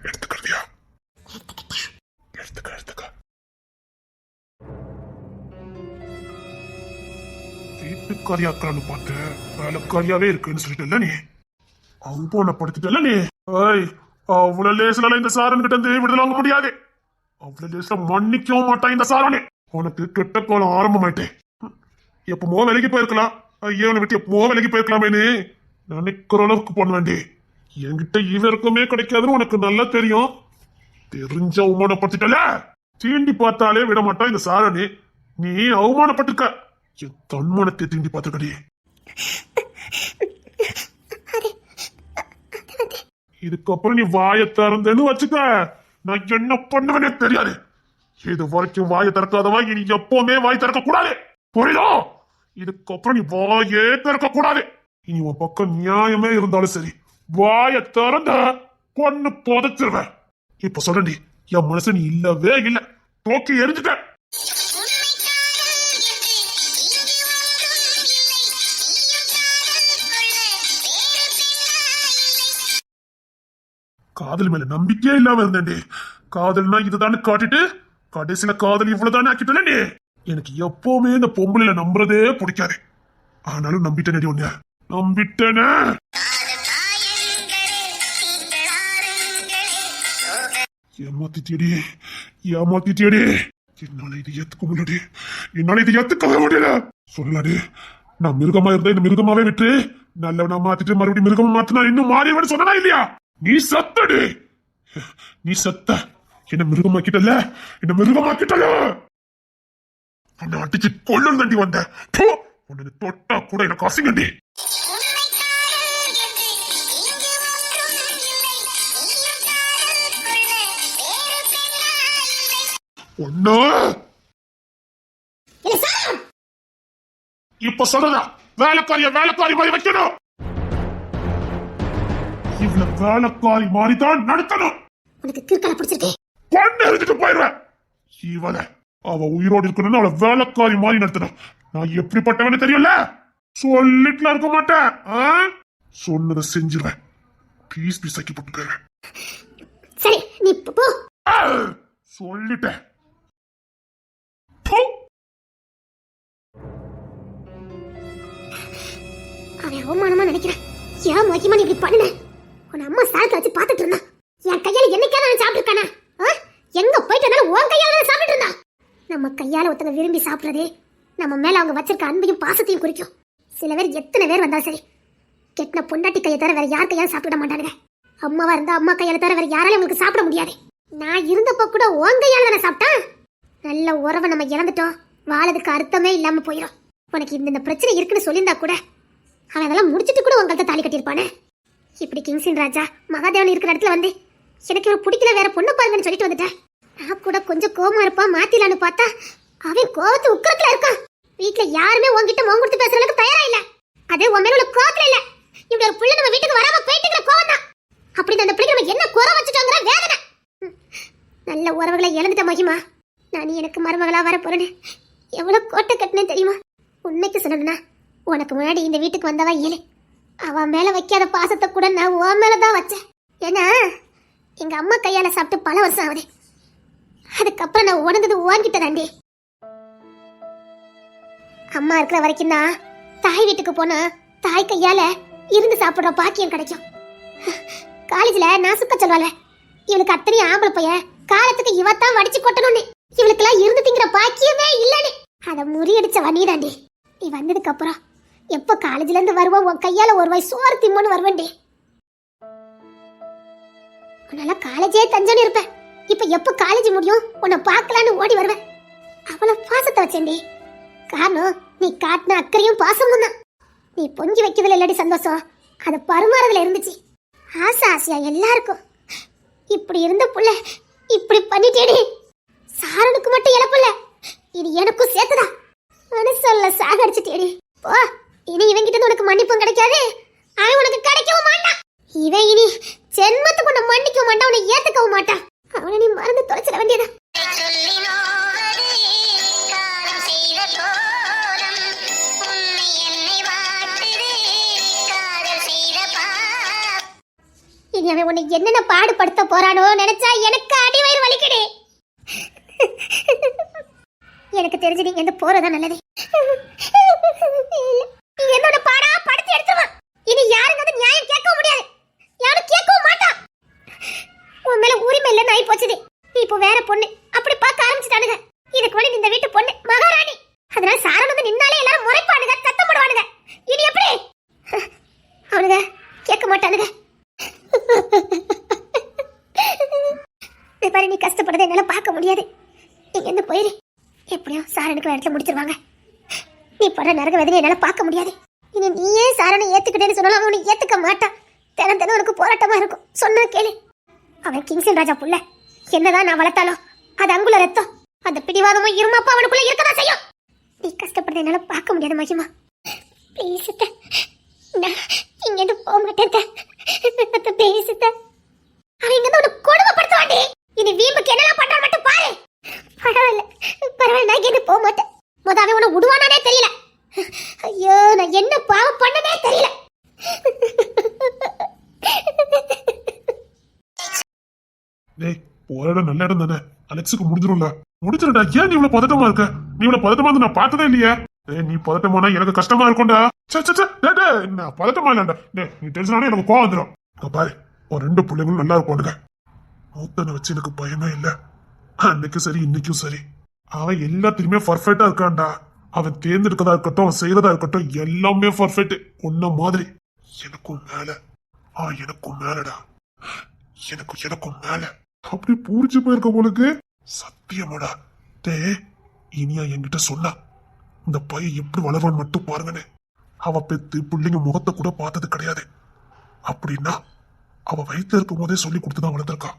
S1: எடுத்துக்கிறதியா? எடுத்துக்க எடுத்துக்க. வீட்டுக்காரியாக்கான்னு பார்த்து வேலைக்காரியாவே இருக்குன்னு சொல்லிட்டு நீ அவங்க படுத்துட்டல நீ. அவ்வளவு லேசில இந்த சாரன் கிட்ட இருந்து விடுதலை வாங்க முடியாது. அவ்வளவு லேசில மன்னிக்கவும் மாட்டான் இந்த சாரனே. உனக்கு கெட்ட கோலம் ஆரம்பமாயிட்டேன். எப்பமோ வேலைக்கு போயிருக்கலாம். ஐயோ விட்டு எப்பமோ வேலைக்கு போயிருக்கலாமேன்னு நினைக்கிற அளவுக்கு பண்ண வேண்டி. என்கிட்ட இவருக்குமே கிடைக்காதுன்னு உனக்கு நல்லா தெரியும். தெரிஞ்ச அவமானப்படுத்திட்டல. தீண்டி பார்த்தாலே விட மாட்டான் இந்த சாரணி. நீ அவமானப்பட்டிருக்க. என் தன்மானத்தை தீண்டி பார்த்துக்கடி. இதுக்கப்புறம் நீ வாயை திறந்தேன்னு வச்சுக்க, நான் என்ன பண்ணுவேனே தெரியாது. இது வரைக்கும் வாயை திறக்காதவா இனி எப்பவுமே வாய் திறக்க கூடாது. புரியுதோ? இதுக்கப்புறம் நீ வாயே திறக்க கூடாது. இனி உன் பக்கம் நியாயமே இருந்தாலும் சரி, வாயை திறந்த பொண்ணு புதைச்சிருவேன். இப்ப சொல்றேன், என் மனசு நீ இல்லவே இல்ல, தோக்கி எரிஞ்சுட்ட. காதல் மேல நம்பிக்கையே இல்லாம இருந்தேன்டே. காதல்னா இதுதானே காட்டிட்டு கடைசியில காதல் இவ்வளவுதானே ஆக்கிட்டே. எனக்கு எப்பவுமே இந்த பொம்பளைல நம்புறதே பிடிக்காது. ஆனாலும் நம்பிட்டேனே. ஒண்ணு நம்பிட்டேனே. ஏமாத்திட்டியடி ஏமாத்திட்டியடி. என்னால இது ஏத்துக்க முடியலடி. என்னால இது ஏத்துக்கவே முடியல. சொல்லடி, நான் மிருகமா இருந்தா இந்த மிருகமாவே விட்டு நல்லவனா மாத்திட்டு மறுபடியும் மிருகமா மாத்தினா இன்னும் மாறியவன் சொன்னா இல்லையா? நீ சத்தடி, நீ சத்த. என்ன மிருகமாக்கிட்டல, என்ன மிருகமாக்கிட்டல. உன்னை அடிச்சு கொல்லும் தண்டி வந்த. உன்னை தொட்டா கூட எனக்கு அசிங்கண்டி. ஒண்ணு இப்ப சொல்றதா வேலைக்காரிய வேலைக்காரி மாதிரி வைக்கணும். இவ்வளவு வேலைக்காரி மாதிரிதான் நடத்தணும்.
S2: உனக்கு கிறுக்கல பிடிச்சிருக்கேன்.
S1: கொண்டு எரிஞ்சிட்டு போயிடுவேன். இவள அவ உயிரோடு இருக்கணும்னு அவளை வேலைக்காரி மாதிரி நடத்தணும். நான் எப்படிப்பட்டவனு தெரியல. சொல்லிட்டுல இருக்க மாட்டேன். சொன்னதை செஞ்சிருவேன். பீஸ் பீஸ் ஆக்கி போட்டுக்கிறேன்.
S2: சரி நீ போ.
S1: சொல்லிட்டேன்.
S2: அவன் அவமானமா நினைக்கிறேன். ஏன் முக்கியமா நீ இப்படி பண்ணு? உன் அம்மா சாரத்தை வச்சு பாத்துட்டு இருந்தா. என் கையால என்னைக்காவது அவன் சாப்பிட்டுருக்கானா? எங்க போயிட்டு இருந்தாலும் உன் கையால சாப்பிட்டு இருந்தா. நம்ம கையால ஒருத்தங்க விரும்பி சாப்பிடுறதே நம்ம மேல அவங்க வச்சிருக்க அன்பையும் பாசத்தையும் குறிக்கும். சில பேர் எத்தனை பேர் வந்தா சரி, கெட்டின பொண்டாட்டி கையை தவிர வேற யார் கையாலும் சாப்பிட மாட்டானுங்க. அம்மாவா இருந்தா அம்மா கையால தவிர வேற யாராலையும் உங்களுக்கு சாப்பிட முடியாது. நான் இருந்தப்ப கூட உன் கையால தானே சாப்பிட்டேன். நல்ல உறவை நம்ம இழந்துட்டோம். வாழதுக்கு அர்த்தமே இல்லாம போயிடும். உனக்கு இந்த பிரச்சனை இருக்குன்னு சொல்லியிருந்தா கூட அவன் அதெல்லாம் முடிச்சிட்டு கூட உங்கள்கிட்ட தாலி கட்டியிருப்பானே. இப்படி கிங்ஸின் ராஜா மகாதேவன் இருக்கிற இடத்துல வந்து எனக்கு இவன் பிடிக்கல, வேற பொண்ணு பாருங்கன்னு சொல்லிட்டு வந்துட்டேன். நான் கூட கொஞ்சம் கோவமா இருப்பான், மாத்திலான்னு பார்த்தா அவன் கோவத்து உக்கரத்துல இருக்கான். வீட்டுல யாருமே உன்கிட்ட மோகம் கொடுத்து பேசுறதுக்கு தயாரா இல்ல. அதே உன் மேல உள்ள கோவத்துல இல்ல. இப்படி ஒரு பிள்ளை நம்ம வீட்டுக்கு வராம போயிட்டுங்கிற கோவம் தான். அப்படி அந்த பிள்ளைங்க நம்ம என்ன குறை வச்சுட்டோங்கிற வேதனை. நல்ல உறவுகளை இழந்துட்ட மகிமா. நான் எனக்கு மருமகளா வர போறேன்னு எவ்வளவு கோட்டை கட்டினேன் தெரியுமா? உண்மைக்கு சொல்லணும்னா உனக்கு முன்னாடி இந்த வீட்டுக்கு வந்தவா ஏழு. அவன் மேல வைக்காத பாசத்தை கூட நான் உன் மேலதான் வச்சேன். ஏன்னா எங்க அம்மா கையால சாப்பிட்டு பல வருஷம் ஆகுது. அதுக்கப்புறம் நான் உணர்ந்தது ஓங்கிட்ட தாண்டி. அம்மா இருக்கிற வரைக்கும் தான் தாய் வீட்டுக்கு போனா தாய் கையால இருந்து சாப்பிடுற பாக்கியம் கிடைக்கும். காலேஜ்ல நான் சுத்த சொல்வாள, இவளுக்கு அத்தனை ஆம்பளை பையன் காலத்துக்கு இவத்தான் வடிச்சு கொட்டணும்னு. இவளுக்கு எல்லாம் இருந்து திங்கிற பாக்கியமே இல்லன்னு அதை முறியடிச்ச வண்ணிதாண்டி. நீ வந்ததுக்கு அப்புறம் எப்ப காலேஜ்ல இருந்து வருவோம் உன் கையால ஒரு வாய் சோறு திம்மன்னு வருவேன்டி. உன்னால காலேஜே தஞ்சோன்னு இருப்பேன். இப்ப எப்ப காலேஜ் முடியும் உன்னை பார்க்கலான்னு ஓடி வருவேன். அவ்வளவு பாசத்தை வச்சேன்டி. காரணம் நீ காட்டின அக்கறையும் பாசமும் தான். நீ பொங்கி வைக்கிறதுல இல்லாடி சந்தோஷம் அதை பருமாறதுல இருந்துச்சு. ஆசை ஆசையா எல்லாருக்கும். இப்படி இருந்த புள்ள இப்படி பண்ணிட்டேடி. சாரனுக்கு மட்டும் இழப்பில்ல, இது எனக்கும் சேர்த்துதா. மனசல்ல சாகடிச்சுட்டேடி. போ, இனி இவங்கிட்ட உனக்கு மன்னிப்பும் கிடைக்காது, அவன் உனக்கு கிடைக்கவும் மாட்டான். இவன் இனி ஜென்மத்துக்கு உன்னை மன்னிக்கவும் மாட்டான், உன்னை ஏத்துக்கவும் மாட்டான். அவனை நீ மறந்து தொலைச்சிட வேண்டியதா. இனி அவன் உன்னை என்னென்ன பாடுபடுத்த போறானோ நினைச்சா எனக்கு அடிவயிறு வலிக்குது. எனக்கு தெரிஞ்சு நீங்க எந்த போறதா நல்லது. என்னோட பாடா படுத்து எடுத்துருவான். இனி யாருங்க அதை நியாயம் கேட்கவும் முடியாது, யாரும் கேட்கவும் மாட்டான். உன் மேல உரிமை இல்லைன்னு ஆகி போச்சுது. நீ இப்போ வேற பொண்ணு அப்படி பார்க்க ஆரம்பிச்சுட்டானுங்க. இதுக்கு முன்னாடி இந்த வீட்டு பொண்ணு மகாராணி. அதனால சாரன் வந்து நின்னாலே எல்லாரும் முறைப்பானுங்க, சத்தம் போடுவானுங்க. இனி எப்படி அவனுங்க கேட்க மாட்டானுங்க. பாரு, நீ கஷ்டப்படுறத என்னால பார்க்க முடியாது. நீங்க என்ன போயிரு. எப்படியும் சாரனுக்கு இடத்துல முடிச்சிருவாங்க. நீ படுற நரக வேதனை என்னால பார்க்க முடியாது. இனி நீயே சாரனை ஏத்துக்கிட்டேன்னு சொன்னாலும் அவன் உனக்கு ஏத்துக்க மாட்டான். தினம் தினம் உனக்கு போராட்டமா இருக்கும். சொன்னா கேளு. அவன் கிங்ஸன் ராஜா புள்ள. என்னதான் நான் வளர்த்தாலும் அது அங்குள்ள ரத்தம். அந்த பிடிவாதமும் இருமாப்பா அவனுக்குள்ள இருக்கதான் செய்யும். நீ கஷ்டப்படுறத என்னால பார்க்க முடியாது மகிமா. ப்ளீஸ் நான் இங்கிருந்து போக மாட்டேன். பேசுத அவன் இங்க உனக்கு கொடுமைப்படுத்துவாண்டி. இனி வீம்புக்கு என்னெல்லாம் பண்ற மட்டும் பாரு. பரவாயில்ல பரவாயில்ல, நான் இங்கிருந்து போக மாட்டேன். அவன் உன விடுவானே தெரியல. ஐயோ, நான் என்ன பாவம் பண்ணனே தெரியல.
S1: டேய், போற இடம் நல்ல இடம் தானே. அலெக்ஸுக்கு முடிஞ்சிரும்ல. முடிச்சிருடா. ஏன் நீ இவ்வளவு பதட்டமா இருக்க? நீ இவ்வளவு பதட்டமா இருந்து நான் பார்த்ததே இல்லையே. நீ பதட்டமானா எனக்கு கஷ்டமா இருக்கும்டா. பதட்டமா இல்லடா. நீ டென்ஷனானே எனக்கு கோவம் வந்துடும். பாரு, ஒரு ரெண்டு பிள்ளைங்களும் நல்லா இருக்கும்னுங்க. மூத்தனை வச்சு எனக்கு பயமே இல்ல. அன்னைக்கும் சரி இன்னைக்கும் சரி அவன் எல்லாத்துலயுமே பர்ஃபெக்டா இருக்கான்டா. அவன் தேர்ந்தெடுக்கதா இருக்கட்டும், அவன் செய்யறதா இருக்கட்டும், எல்லாமே பர்ஃபெக்ட். உன்ன மாதிரி எனக்கும் மேல. எனக்கும் மேலடா. எனக்கும் மேல. அப்படி பூரிச்சு போயிருக்க போலுக்கு. சத்தியமாடா. டே இனியா என்கிட்ட சொன்னா இந்த பையன் எப்படி வளர்வான்னு மட்டும் பாருங்கன்னு. அவ பெத்து பிள்ளைங்க முகத்தை கூட பார்த்தது கிடையாது. அப்படின்னா அவ வயிற்றுல இருக்கும் போதே சொல்லி கொடுத்துதான் வளர்ந்துருக்கா.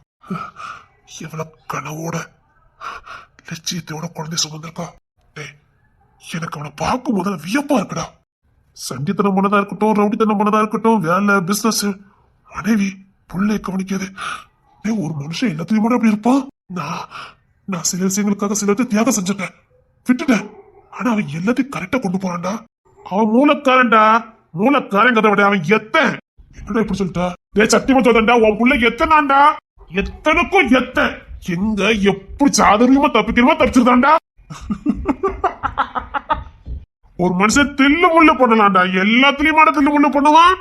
S1: எவ்வளவு கனவோட லட்சியத்தோட குழந்தை சுமந்திருக்கா. டே எனக்கு அவனை பார்க்கும் போது வியப்பா இருக்குடா. சண்டித்தனம் பண்ணதா இருக்கட்டும், ரவுடித்தனம் பண்ணதா இருக்கட்டும், வேலை, பிசினஸ், மனைவி, பிள்ளை கவனிக்காது. ஒரு மனுஷன் எல்லாத்தையும் கூட அப்படி இருப்பான். நான் சில விஷயங்களுக்காக சிலத்தை தியாகம் செஞ்சிட்டேன், விட்டுட்டேன். ஆனா அவன் எல்லாத்தையும் கரெக்டா கொண்டு போறான்டா. அவன் மூலக்காரன்டா. மூலக்காரங்கிறத விட அவன் எத்தன். என்னடா இப்படி சொல்லிட்டா? டே சத்தியமா சொல்றேன்டா, உன் பிள்ளை எத்தனாண்டா. எத்தனுக்கும் எத்தன். எங்க எப்படி சாதுரியமா தப்பிக்கிறோமோ தப்பிச்சிருந்தாண்டா. ஒரு மனுஷன் தில்லு முள்ளு பண்ணலாம்டா. எல்லாத்துலயுமான தில்லு முள்ளு பண்ணுவான்.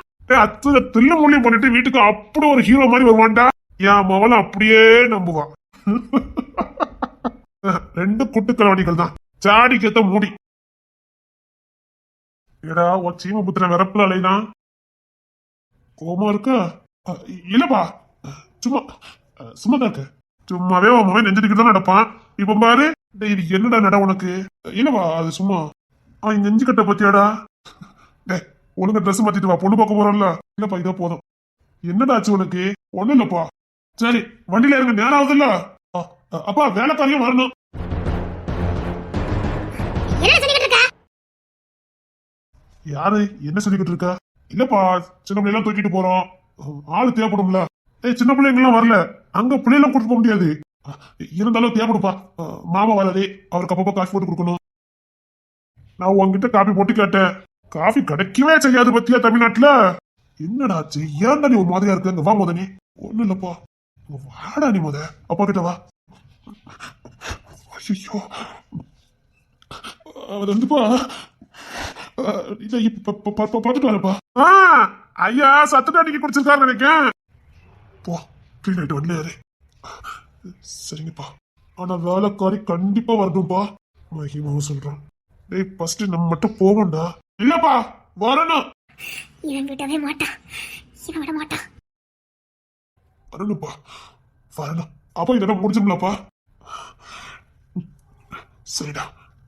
S1: அத்து தில்லு முள்ளு பண்ணிட்டு வீட்டுக்கு அப்படி ஒரு ஹீரோ மாதிரி வருவான்டா. என் மவளை அப்படியே நம்புவான். ரெண்டு குட்டுக்கலவடிகள் தான். சாடிக்கத்த மூடி. ஏடா உன் சீமபுத்திரன் விரப்புல அலைதான் கோமா இருக்கா? இல்லப்பா, சும்மா சும்மாதான் இருக்க. சும்மாவே உன் மகன் நெஞ்சுக்கிட்டு தான் நடப்பான். இப்ப பாரு, இது என்னடா நட உனக்கு? இல்லப்பா அது சும்மா அவன் நெஞ்சு கட்ட பத்தியாடா. டே ஒழுங்கா ட்ரெஸ் மாத்திட்டு வா, பொண்ணு பார்க்க போறோம்ல. இல்லப்பா இதா போதும். என்னடா ஆச்சு உனக்கு? ஒண்ணும் இல்லப்பா. சரி வண்டியில இருங்க, நேரம் ஆகுதுல்ல. அப்பா வேலைக்காரியும் வரணும். யாரு என்ன சொல்லிக்கிட்டு இருக்கா? இல்லப்பா சின்ன பிள்ளைலாம் தூக்கிட்டு போறோம், ஆளு தேவைப்படும்ல. சின்ன பிள்ளைங்க எல்லாம் வரல, அங்க பிள்ளைலாம் கூட்டு போக முடியாது. இருந்தாலும் தேவைப்படுப்பா. மாமா வராதே, அவருக்கு அப்பப்போ காஃபி போட்டு கொடுக்கணும். நான் உங்ககிட்ட காஃபி போட்டு கேட்டேன், காஃபி கிடைக்கவே செய்யாது பத்தியா தமிழ்நாட்டுல. என்னடா ஆச்சு? ஏன்டா நீ ஒரு மாதிரியா இருக்கு? அங்க வா முத. நீ ஒண்ணும் இல்லப்பா, வாடா நீ முத. அப்பா கிட்ட வா. ஐயோ அது வந்துப்பா. பாத்துட்டு வரப்பா. ஐயா சத்து அடிக்க குடிச்சிருக்காரு நினைக்கேன். போ க்ளீன் ஆயிட்டு வரலையாரு. சரிங்கப்பா, ஆனா வேலைக்காரி கண்டிப்பா வரணும்ப்பா. மகிமாவும் சொல்றான். டேய் ஃபர்ஸ்ட் நம்ம மட்டும் போவோம்டா. இல்லப்பா வரணும்.
S2: இவன் விடவே மாட்டான், இவன் விட மாட்டான்.
S1: வரணும்ப்பா வரணும். அப்பா இதெல்லாம் முடிஞ்சும்லப்பா. சரிடா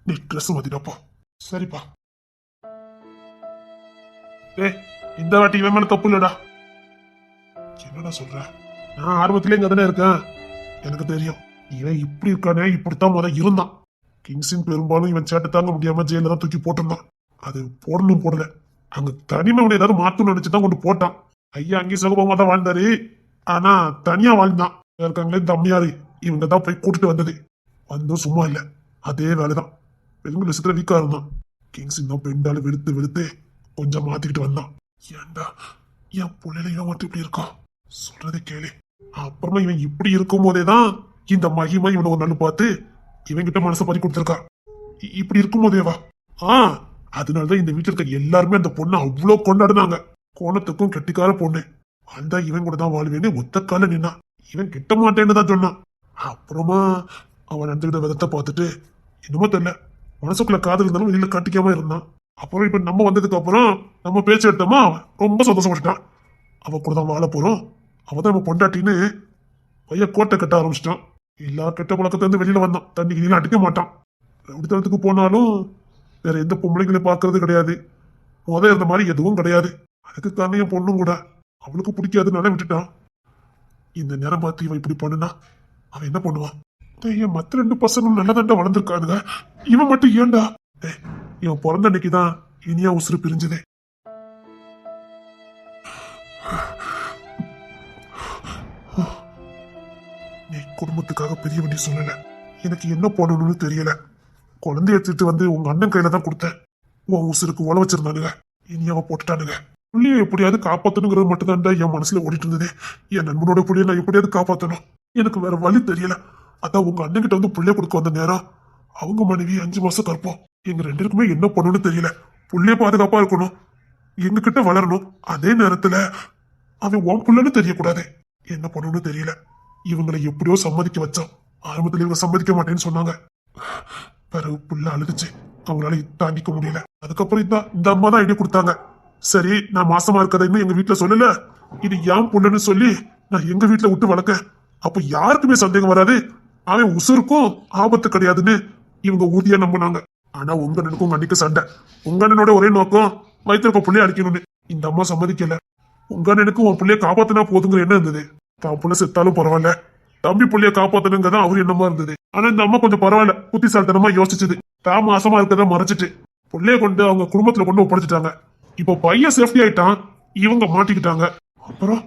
S1: நீ ட்ரெஸ் மாத்திட்டப்பா. சரிப்பா. இந்த வாட்டி இவன் மேல தப்பு இல்லடா. என்னடா சொல்ற? நான் ஆர்வத்திலே இங்க தானே இருக்கேன். எனக்கு தெரியும் இவன் இப்படி இருக்கானே, இப்படித்தான் முத இருந்தான். கிங்ஸின் பெரும்பாலும் இவன் சேட்டை தாங்க முடியாம ஜெயில தான் தூக்கி போட்டிருந்தான். அது போடணும் போடல, அங்க தனிமையோட ஏதாவது மாத்தணும்னு நினைச்சுதான் கொண்டு போட்டான். ஐயா அங்கேயும் சுகபமா தான் வாழ்ந்தாரு, ஆனா தனியா வாழ்ந்தான். இருக்காங்களே தம்மியாரு, இவங்க தான் போய் கூட்டிட்டு வந்தது. வந்தும் சும்மா இல்ல, அதே வேலைதான். பெண்கள் விஷயத்துல வீக்கா இருந்தான். கிங்ஸின் தான் பெண்டால வெளுத்து வெளுத்து கொஞ்சம் மாத்திக்கிட்டு வந்தான். ஏன்டா என் பிள்ளைல இவன் மட்டும் இப்படி இருக்கான்? சொல்றதை கேளு. அப்புறமா இவன் இப்படி இருக்கும் போதேதான் இந்த மகிமை இவனை ஒரு நாள் பார்த்து இவன் கிட்ட மனசை பறி கொடுத்துருக்கா. இப்படி இருக்கும் போதேவா? அதனாலதான் இந்த வீட்டுல இருக்க எல்லாருமே அந்த பொண்ணை அவ்வளவு கொண்டாடுனாங்க. கோணத்துக்கும் கெட்டிக்கார பொண்ணு. அந்த இவன் கூட தான் வாழ்வேன்னு ஒத்த கால நின்னா. இவன் கிட்ட மாட்டேன்னு தான் சொன்னான். அப்புறமா அவன் நடந்துகிட்ட விதத்தை பார்த்துட்டு என்னமோ தெரியல, மனசுக்குள்ள காதல் இருந்தாலும் வெளியில காட்டிக்காம இருந்தான். அப்புறம் இப்ப நம்ம வந்ததுக்கு அப்புறம் நம்ம பேச்சு எடுத்தோமா, ரொம்ப சந்தோஷப்பட்டுட்டான். அவ கூட தான் வாழ போறோம், அவதான் நம்ம பொண்டாட்டின்னு பையன் கோட்டை கட்ட ஆரம்பிச்சிட்டான். எல்லா கெட்ட பழக்கத்துல இருந்து வெளியில வந்தான். தண்ணிக்கு நீங்க அடிக்க மாட்டான். ரவுடித்தனத்துக்கு போனாலும் வேற எந்த பொம்பளைங்களையும் பாக்குறது கிடையாது. இருந்த மாதிரி எதுவும் கிடையாது. அதுக்கு காரணம் என் பொண்ணும் கூட. அவளுக்கு பிடிக்காதுனால விட்டுட்டான். இந்த நேரம் பார்த்து இவன் இப்படி பண்ணுனா அவன் என்ன பண்ணுவான்? என் மத்த 2 பசங்களும் நல்ல தண்டா வளர்ந்துருக்கானுங்க, இவன் மட்டும் ஏன்டா? இவன் பிறந்த அன்னைக்குதான் இனியா உசுறு பிரிஞ்சதே. நீ குடும்பத்துக்காக பெரிய வண்டி சொல்லல, எனக்கு என்ன பண்ணணும்னு தெரியல. குழந்தைய எடுத்துட்டு வந்து உங்க அண்ணன் கையில தான் கொடுத்தேன். உன் உசுருக்கு உழ வச்சிருந்தானுங்க, இனியாவை போட்டுட்டானுங்க. புள்ளிய எப்படியாவது காப்பாத்தணுங்கிறது மட்டும் தான் என் மனசுல ஓடிட்டு இருந்தது. என் நண்பனோட புள்ளிய நான் எப்படியாவது காப்பாத்தணும், எனக்கு வேற வழி தெரியல. அதான் உங்க அண்ணன் கிட்ட வந்து புள்ளைய கொடுக்க வந்த நேரம் அவங்க மனைவி 5 மாசம் கற்போம். எங்க 2 பேருக்குமே என்ன பண்ணணும்னு தெரியல. புள்ளைய பாதுகாப்பா இருக்கணும், எங்க கிட்ட வளரணும். அதே நேரத்துல அவன் உன் புள்ளன்னு தெரியக்கூடாது. என்ன பண்ணணும்னு தெரியல. இவங்களை எப்படியோ சம்மதிக்க வச்சான். ஆரம்பத்துல இவங்க சம்மதிக்க மாட்டேன்னு சொன்னாங்க. பிறகு புள்ள அழுதுச்சு, அவங்களால தாங்கிக்க முடியல. அதுக்கப்புறம் இந்த அம்மா தான் ஐடியா கொடுத்தாங்க. சரி, நான் மாசமா இருக்கதைன்னு எங்க வீட்டுல சொல்லல, இது ஏன் புள்ளன்னு சொல்லி நான் எங்க வீட்டுல விட்டு வளர்க்க. அப்ப யாருக்குமே சந்தேகம் வராது, அவன் உசுருக்கும் ஆபத்து கிடையாதுன்னு இவங்க உறுதியா நம்பினாங்க. ஆனா உங்க அண்ணனுக்கும் உங்க அன்னைக்கு சண்டை. உங்க அண்ணனோட ஒரே நோக்கம் வயிற்றுக்க புள்ளைய அடிக்கணும்னு. இந்த அம்மா சம்மதிக்கல. உங்க அண்ணனுக்கு உன் புள்ளைய காப்பாத்தினா போதுங்கிற என்ன இருந்தது. தான் புள்ள செத்தாலும் பரவாயில்ல, தம்பி புள்ளைய காப்பாத்தணுங்கதான் அவரு என்னமா இருந்தது. ஆனா இந்த அம்மா கொஞ்சம் பரவாயில்ல, புத்திசாலித்தனமா யோசிச்சது. தான் மாசமா இருக்கதான் மறைச்சிட்டு புள்ளைய கொண்டு அவங்க குடும்பத்துல கொண்டு ஒப்படைச்சிட்டாங்க. இப்போ பையன் சேஃப்டி ஆயிட்டான், இவங்க மாட்டிக்கிட்டாங்க. அப்புறம்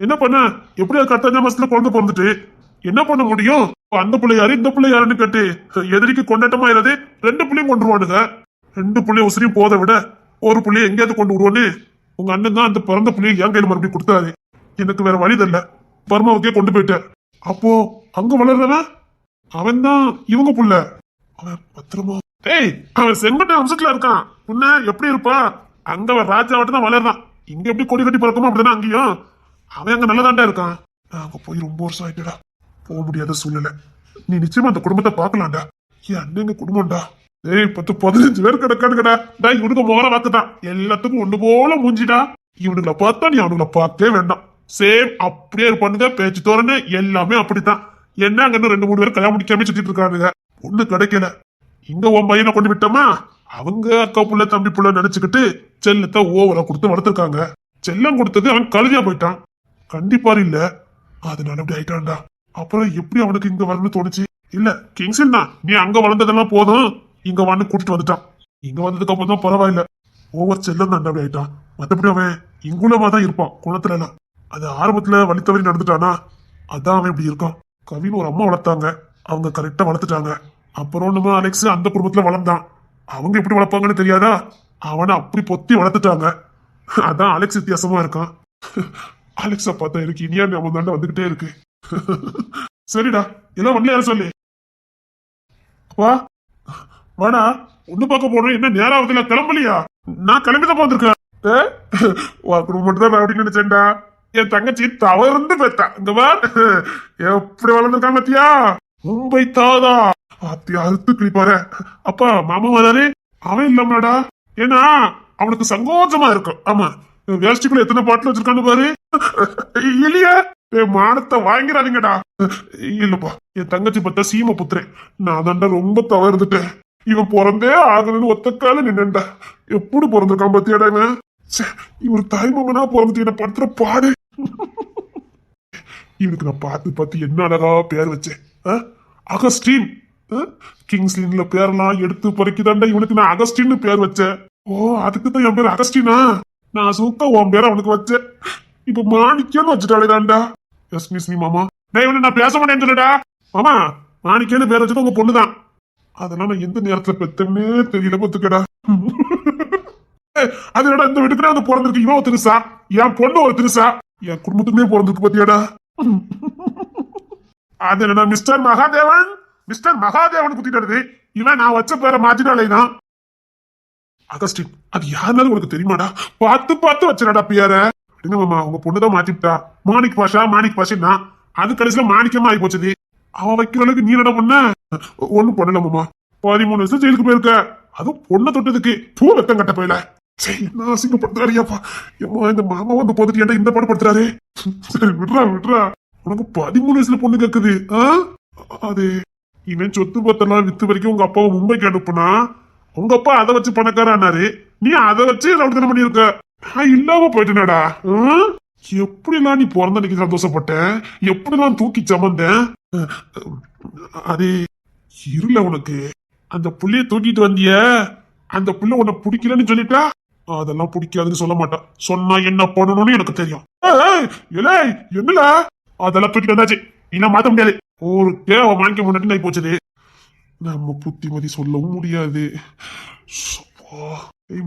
S1: என்ன பண்ண? எப்படியா கரெக்டா மாசத்துல குழந்தை பிறந்துட்டு என்ன பண்ண முடியும்? அந்த பிள்ளை யாரு இந்த பிள்ளை யாருன்னு கேட்டு எதிரிக்கு கொண்டாட்டமா இல்லாது 2 பிள்ளையும் கொண்டுருவானுங்க. 2 பிள்ளைய உசிரியும் போதை விட ஒரு பிள்ளைய எங்கேயாவது கொண்டு விடுவோன்னு உங்க அண்ணன் தான் அந்த பிறந்த பிள்ளைய என் கையில மறுபடியும் கொடுத்தாரு. எனக்கு வேற வழி தெரியல, பர்மாவுக்கே கொண்டு போயிட்டார். அப்போ அங்க வளர்றவன் அவன் தான் இவங்க புள்ள. அவன் பத்திரமா அவன் செங்கோட்டை வம்சத்துல இருக்கான். உன்ன எப்படி இருப்பா? அங்க அவன் ராஜாவட்ட தான் வளர்றான். இங்க எப்படி கொடி கட்டி பறக்கமோ அப்படிதானே அங்கேயும். அவன் அங்க நல்லதாண்டா இருக்கான். அங்க போய் ரொம்ப வருஷம் ஆயிட்டுடா, போக முடியாத சூழ்நிலை. நீ நிச்சயமா அந்த குடும்பத்தை பாக்கலாம்டா. என் அண்ணங்க குடும்பம்டா. 10-15 பேர் கிடக்கானுங்கடா. இவனுக்கு மோர வாக்குதான், எல்லாத்துக்கும் ஒண்ணு போல மூஞ்சிடா. இவனுங்களை பார்த்தா நீ அவனுங்களை பார்த்தே வேண்டாம். சேம் அப்படியே இருப்பானுங்க, பேச்சு தோறன்னு எல்லாமே அப்படித்தான். என்ன அங்க 2-3 பேர் கல்யாணம் முடிக்காம சுத்திட்டு இருக்கானுங்க. ஒண்ணு கிடைக்கல. இங்க உன் பையனை கொண்டு விட்டோமா, அவங்க அக்கா புள்ள தம்பி புள்ள நினைச்சுக்கிட்டு செல்லத்தை ஓவரா கொடுத்து வளர்த்துருக்காங்க. செல்லம் கொடுத்தது அவன் கழுதியா போயிட்டான். கண்டிப்பா இல்ல, அதனால அப்படி ஆயிட்டான்டா. அப்புறம் எப்படி அவனுக்கு இங்க வரணும்னு தோணுச்சு. இல்ல கிங்ஸில் தான், நீ அங்க வளர்ந்ததெல்லாம் போதும், இங்க வந்து கூட்டிட்டு வந்துட்டான். இங்க வந்ததுக்கு அப்புறம் தான் பரவாயில்ல, ஓவர் செல்லம் தான் அப்படி ஆயிட்டான். மத்தபடி அவன் இங்குலமா தான் இருப்பான் குணத்துல எல்லாம். அது ஆரம்பத்துல வழி தவறி நடந்துட்டானா, அதான் அவன் இப்படி இருக்கான். கவின்னு ஒரு அம்மா வளர்த்தாங்க, அவங்க கரெக்டா வளர்த்துட்டாங்க. அப்புறம் நம்ம அலெக்ஸ் அந்த குடும்பத்துல வளர்ந்தான். அவங்க எப்படி வளர்ப்பாங்கன்னு தெரியாதா, அவனை அப்படி பொத்தி வளர்த்துட்டாங்க. அதான் அலெக்ஸ் வித்தியாசமா இருக்கான். அலெக்ஸா பார்த்தா இருக்கு இனியா அவன் தாண்ட வந்துகிட்டே இருக்கு. சரிடா, எல்லாம் வரல யாரும் சொல்லி வா வாடா. ஒண்ணு பார்க்க போறோம், என்ன நேரம் ஆகுதுல, கிளம்பலையா? நான் கிளம்பிதான் போந்திருக்கேன். மட்டும் தான் அப்படின்னு நினைச்சேன்டா. என் தங்கச்சி தவறுந்து பெத்தா. இங்க வா, எப்படி வளர்ந்துருக்கான் பத்தியா? மும்பை தாதா அத்தி அறுத்து கிளிப்பாரு. அப்பா மாமா வராரு, அவன் இல்லமாடா. ஏன்னா அவனுக்கு சங்கோஜமா இருக்கும். ஆமா, வேஷ்டிக்குள்ள எத்தனை பாட்டில் வச்சிருக்கான்னு பாரு. இல்லையா, மானத்தை வாங்கிறாதீங்கடா. இல்லப்பா, என் தங்கச்சி பார்த்தா சீம புத்திரன். நான் தாண்டா ரொம்ப தவறுந்துட்டேன். இவன் பிறந்தே ஆகணும்னு ஒத்தக்கால நின்னுண்டா. எப்படி பிறந்திருக்கான் பத்தியாடா இவன். இவரு தாய்மகனா பிறந்துட்டு என்ன படுத்துற பாடு. இவனுக்கு நான் பார்த்து என்ன அழகா பேர் வச்சேன். அகஸ்டின். கிங்ஸ்லின்ல பேரெல்லாம் எடுத்து பறிக்குதாண்டா இவனுக்கு நான் அகஸ்டின்னு பேர் வச்சேன். ஓ, அதுக்குதான் என் பேர் அகஸ்டினா. நான் சூக்கா உன் பேர் அவனுக்கு வச்சேன். இப்ப மாணிக்கன்னு வச்சுட்டாலேதான்டா. எஸ்மிஸ் மீ மாமா. நான் பேச மாட்டேன்னு சொல்லடா மாமா. மாணிக்கன்னு பேர் வச்சது உங்க பொண்ணுதான். அதெல்லாம் நான் எந்த நேரத்துல பெத்தனே தெரியல பத்துக்கடா. அதோட இந்த வீட்டுக்கு வந்து பிறந்திருக்கு இவன் ஒரு திருசா, என் பொண்ணு ஒரு திருசா, என் குடும்பத்துக்குமே பிறந்திருக்கு பத்தியாடா. அது என்ன மிஸ்டர் மகாதேவன், மிஸ்டர் மகாதேவன் குத்திட்டு இவன் நான் வச்ச பேரை மாத்தினாலேதான். அகஸ்டின், அது யாருனாலும் உனக்கு தெரியுமாடா? பார்த்து வச்சிடாடா பேர. மாமா உங்க பொண்ணுதான் மாத்திட்டா. மாணிக் பாஷா மாணிக் பாஷா, அது கடைசியில மாணிக்கமா ஆகி போச்சது. அவன் வைக்கிற அளவுக்கு நீ என்ன பண்ண? ஒண்ணும் பண்ணல மாமா. 13 வருஷம் ஜெயிலுக்கு போயிருக்க, அதுவும் பொண்ணை தொட்டதுக்கு பூ வெத்தம் கட்ட போயில. என்ன அசிங்கப்படுத்துறாருப்பா. இந்த மாமா வந்து போதுட்டு ஏன்டா இந்த பாடு படுத்துறாரு. சரி விட்றா. உனக்கு 13 வயசுல பொண்ணு கேக்குது. அது இவன் சொத்து பத்தெல்லாம் வித்து வரைக்கும் உங்க அப்பாவை மும்பைக்கு அனுப்புனா, உங்க அப்பா அதை வச்சு பணக்காரானாரு, நீ அதை வச்சு ரவுடி பண்ணி இருக்க. நான் இல்லாம போயிட்டேனாடா. எப்படிலாம் நீ பிறந்த அன்னைக்கு சந்தோஷப்பட்ட, எப்படிலாம் தூக்கி சமந்தேன். அது இருல உனக்கு அந்த புள்ளைய தூக்கிட்டு வந்திய, அந்த புள்ள உன்னை பிடிக்கலன்னு சொல்லிட்டா, அதெல்லாம் பிடிக்காதுன்னு சொல்ல மாட்டான். சொன்னா என்ன பண்ணணும்னு எனக்கு தெரியும். என்னல அதெல்லாம் தூக்கிட்டு வந்தாச்சு, இன்னும் மாத்த முடியாது. ஒரு தேவை வாங்கிக்க முன்னாடி நான் போச்சது. நம்ம புத்திமதி சொல்லவும் முடியாது.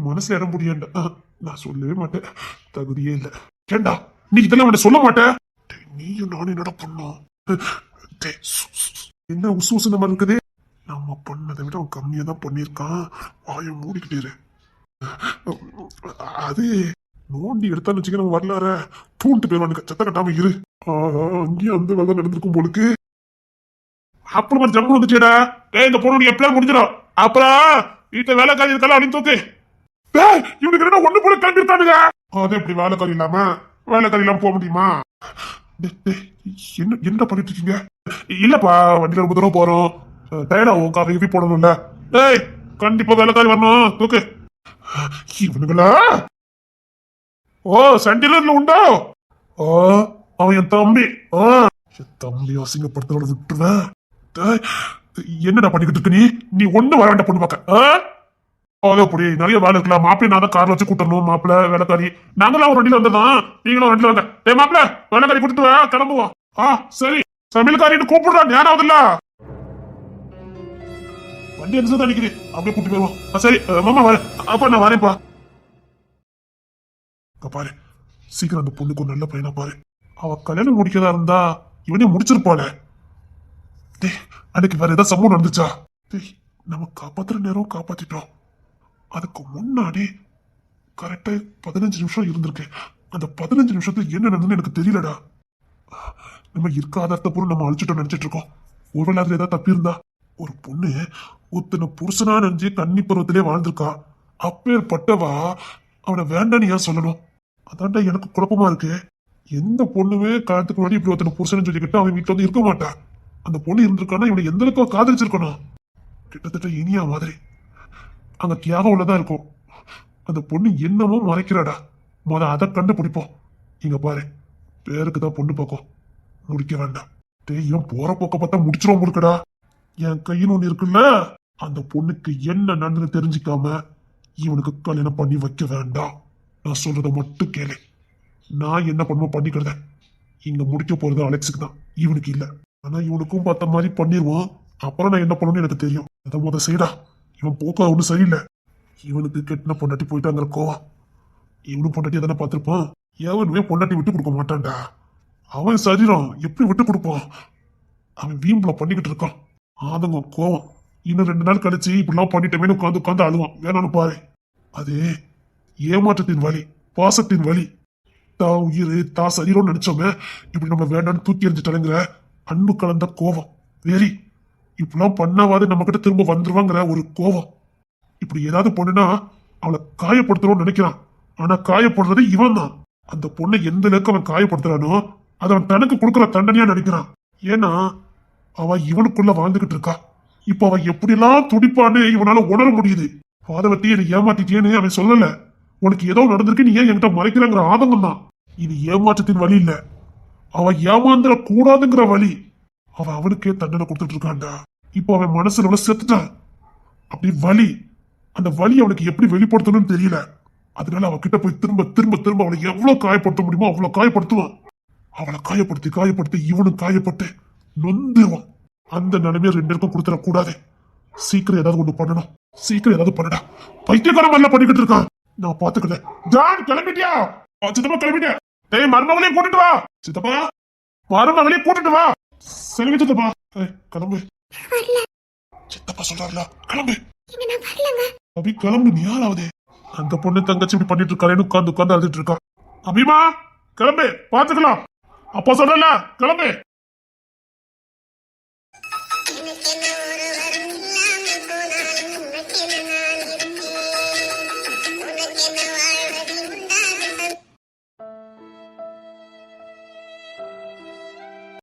S1: மனசுல இடம் முடியாண்டா. நான் சொல்லவே மாட்டேன், தகுதியே இல்லை. கேண்டா நீ இதெல்லாம் அவனை சொல்ல மாட்டேன். நீயும் நானும் என்னடா பண்ணோம்? என்ன உசு இந்த மாதிரி இருக்குது? நம்ம பண்ணதை விட அவன் கம்மியா தான் பண்ணிருக்கான். வாயை மூடிக்கிட்டே. அது நோண்டி எடுத்தான்னு வச்சுக்க நம்ம வரலாற தூண்டு போயிருவானுங்க. சத்த கட்டாம இரு. அங்கேயும் அந்த வேலை நடந்திருக்கும் போலுக்கு. அப்புறம் மாதிரி ஜம்மு வந்துச்சுடா. இந்த பொண்ணு எப்படியா முடிஞ்சிடும். அப்புறம் வீட்டுல வேலைக்காரி இருக்கலாம் அப்படின்னு தூக்கு. இவனுக்கு என்ன ஒண்ணு போல கிளம்பிருக்கானுங்க. அது எப்படி வேலைக்காரி இல்லாம போக முடியுமா? என்ன பண்ணிட்டு இருக்கீங்க? இல்லப்பா, வண்டியில ரொம்ப தூரம் போறோம், டயர்டாகும், காஃபி போடணும்ல. கண்டிப்பா வேலைக்காரி வரணும், தூக்கு. இவனுங்களா? ஓ, சண்டிலர்ல உண்டோ? அவன் என் தம்பி. என் தம்பி அசிங்கப்படுத்தோட விட்டுருவேன். என்னடா பண்ணிக்கிட்டு இருக்க நீ ஒண்ணு வர வேண்டாம் பொண்ணு பார்க்க. அப்படி நிறைய வேலை இருக்கலாம். மாப்பிள்ளை நான் தான் கார்ல வச்சு கூட்டணும். மாப்பிள்ள வேலைக்காரி நாங்களாம் ஒரு வண்டியில வந்ததான், நீங்களும் வண்டியில வாங்க. மாப்பிள்ள வேலைக்காரி கூட்டிட்டு வா, கிளம்புவோம். சரி. சமையல்காரின்னு கூப்பிடுறான், ஞானம் இல்ல. வண்டி எந்த தான் நிக்குது, அப்படியே கூட்டிட்டு போயிருவோம். சரி மாமா வரேன். அப்ப நான் வரேன்ப்பா. பாரு, சீக்கிரம் அந்த பொண்ணுக்கு ஒரு நல்ல பையனா பாரு. அவ கல்யாணம் முடிக்கிறதா இருந்தா இவனே முடிச்சிருப்பாள. அன்னைக்கு வேற ஏதாவது சம்பவம் நடந்துச்சா? நம்ம காப்பாத்துற நேரம் காப்பாத்திட்டோம். அதுக்கு முன்னாடி கரெக்டா 15 நிமிஷம் இருந்திருக்கு. அந்த 15 நிமிஷத்துல என்ன நடந்ததுன்னு எனக்கு தெரியலடா. நம்ம இருக்காத பொருள் நம்ம அழிச்சிட்டோம் நினைச்சிட்டு இருக்கோம். ஒருவேளை அதுல ஏதாவது தப்பி இருந்தா? ஒரு பொண்ணு ஒத்தனை புருஷனா நினைஞ்சு கன்னி பருவத்திலே வாழ்ந்திருக்கா. அப்பேற்பட்டவா அவனை வேண்டான்னு ஏன் சொல்லணும்? அதான்டா எனக்கு குழப்பமா இருக்கு. எந்த பொண்ணுமே காலத்துக்கு முன்னாடி இப்படி ஒருத்தனை புருஷன் சொல்லிக்கிட்டு அவன் வீட்டுல வந்து இருக்க மாட்டா. அந்த பொண்ணு இருந்திருக்கானா இவனை எந்த அளவுக்கு காதலிச்சிருக்கணும். கிட்டத்தட்ட இனியா மாதிரி அங்க தியாகம் உள்ளதா இருக்கும். அந்த பொண்ணு என்னமோ மறைக்கிறாடா. அதை கண்டுபிடிப்போம். இங்க பாரு, பேருக்கு தான் பொண்ணு பக்கம், முடிக்க வேண்டாம். இவன் போற பக்கம் பார்த்தா முடிச்சிரும் முடுக்கடா. என் கையில் ஒண்ணு இருக்குல்ல, அந்த பொண்ணுக்கு என்ன நடந்து தெரிஞ்சுக்காம இவனுக்கு கல்யாணம் பண்ணி வைக்க வேண்டாம். நான் சொல்றத மட்டும் கேளு. நான் என்ன பண்ணுவோம் பண்ணிக்கிறத. இங்க முடிக்க போறது அலெக்ஸுக்கு தான், இவனுக்கு இல்ல. ஆனா இவனுக்கும் பார்த்த மாதிரி பண்ணிடுவான். அப்புறம் நான் என்ன பண்ணணும்னு எனக்கு தெரியும். அதை செய்யடா. இவன் போக்கா ஒன்றும் சரியில்லை. இவனுக்கு கெட்டின பொண்டாட்டி போயிட்டாங்கிற கோவம். இவனும் பொண்டாட்டி தானே பார்த்திருப்பான். எவனுமே பொண்டாட்டி விட்டு கொடுக்க மாட்டான்டா. அவன் சரீரம் எப்படி விட்டு கொடுப்பான்? அவன் வீம்புல பண்ணிக்கிட்டு இருக்கான். ஆதங்கம், கோவம். இன்னும் 2 நாள் கழிச்சு இப்படிலாம் பண்ணிட்டமே உட்காந்து அழுவான். வேணும்னு பாரு. அது ஏமாற்றத்தின் வலி, பாசத்தின் வலி. தா உயிர் தா சரீரம் நினைச்சோமே இப்படி நம்ம வேண்டான்னு தூக்கி எறிஞ்சிட்டாலுங்கிற அன்பு கலந்த கோவம், வெறி. இப்படிலாம் பண்ணாவது நம்ம கிட்ட திரும்ப வந்துருவாங்கிற ஒரு கோவம். இப்படி ஏதாவது பொண்ணுனா அவளை காயப்படுத்தணும்னு நினைக்கிறான். ஆனா காயப்படுறது இவன் தான். அந்த பொண்ணை எந்த அளவுக்கு அவன் காயப்படுத்துறானோ அதை அவன் தனக்கு கொடுக்குற தண்டனையா நினைக்கிறான். ஏன்னா அவ இவனுக்குள்ள வாழ்ந்துகிட்டு இருக்கா. இப்ப அவன் எப்படிலாம் துடிப்பான்னு இவனால உணர முடியுது. பாதவத்தி என்னை ஏமாத்திட்டேன்னு அவன் சொல்லல. உனக்கு ஏதோ நடந்திருக்கு, நீ ஏன் என்கிட்ட மறைக்கிறங்கிற ஆதங்கம் தான். இது ஏமாற்றத்தின் வழி இல்ல, அவ ஏமாந்துட கூடாதுங்கிற வழி. அவன் அவனுக்கே தண்டனை கொடுத்துட்டு இருக்கான்டா. இப்போ அவன் மனசுல செத்துட்டான். அப்படி வலி, அந்த வலி அவனுக்கு எப்படி வெளிப்படுத்தணும்னு தெரியல. அதனால அவகிட்ட போய் திரும்ப திரும்ப திரும்ப அவளை எவ்வளவு காயப்படுத்த முடியுமோ அவ்வளவு காயப்படுத்துவான். அவளை காயப்படுத்தி காயப்படுத்தி இவனும் காயப்பட்டு நொந்துவான். அந்த நிலைமையை 2 பேருக்கும் கொடுத்துடக்கூடாது. சீக்கிரம் ஏதாவது ஒண்ணு பண்ணணும். சீக்கிரம் ஏதாவது பண்ணடா. பைத்தியக்கார மாதிரிலாம் பண்ணிக்கிட்டு இருக்கான். நான் பாத்துக்கிறேன். ஜான் கிளம்பிட்டியா? சித்தப்பா கிளம்பிட்டேன். மருமகளையும் கூட்டிட்டு வா. சித்தப்பா மருமகளையும் கூட்டிட்டு வா. சரிங்க சித்தப்பா. கிளம்பு. சித்தப்பா சொல்றாருல, கிளம்பு. அபி கிளம்பு, நீ யாராவது? அந்த பொண்ணு தங்கச்சி இப்படி பண்ணிட்டு இருக்காரு. உட்காந்து அழுதுட்டு இருக்கா. அபிமா கிளம்பு, பாத்துக்கலாம். அப்பா சொல்றல, கிளம்பு.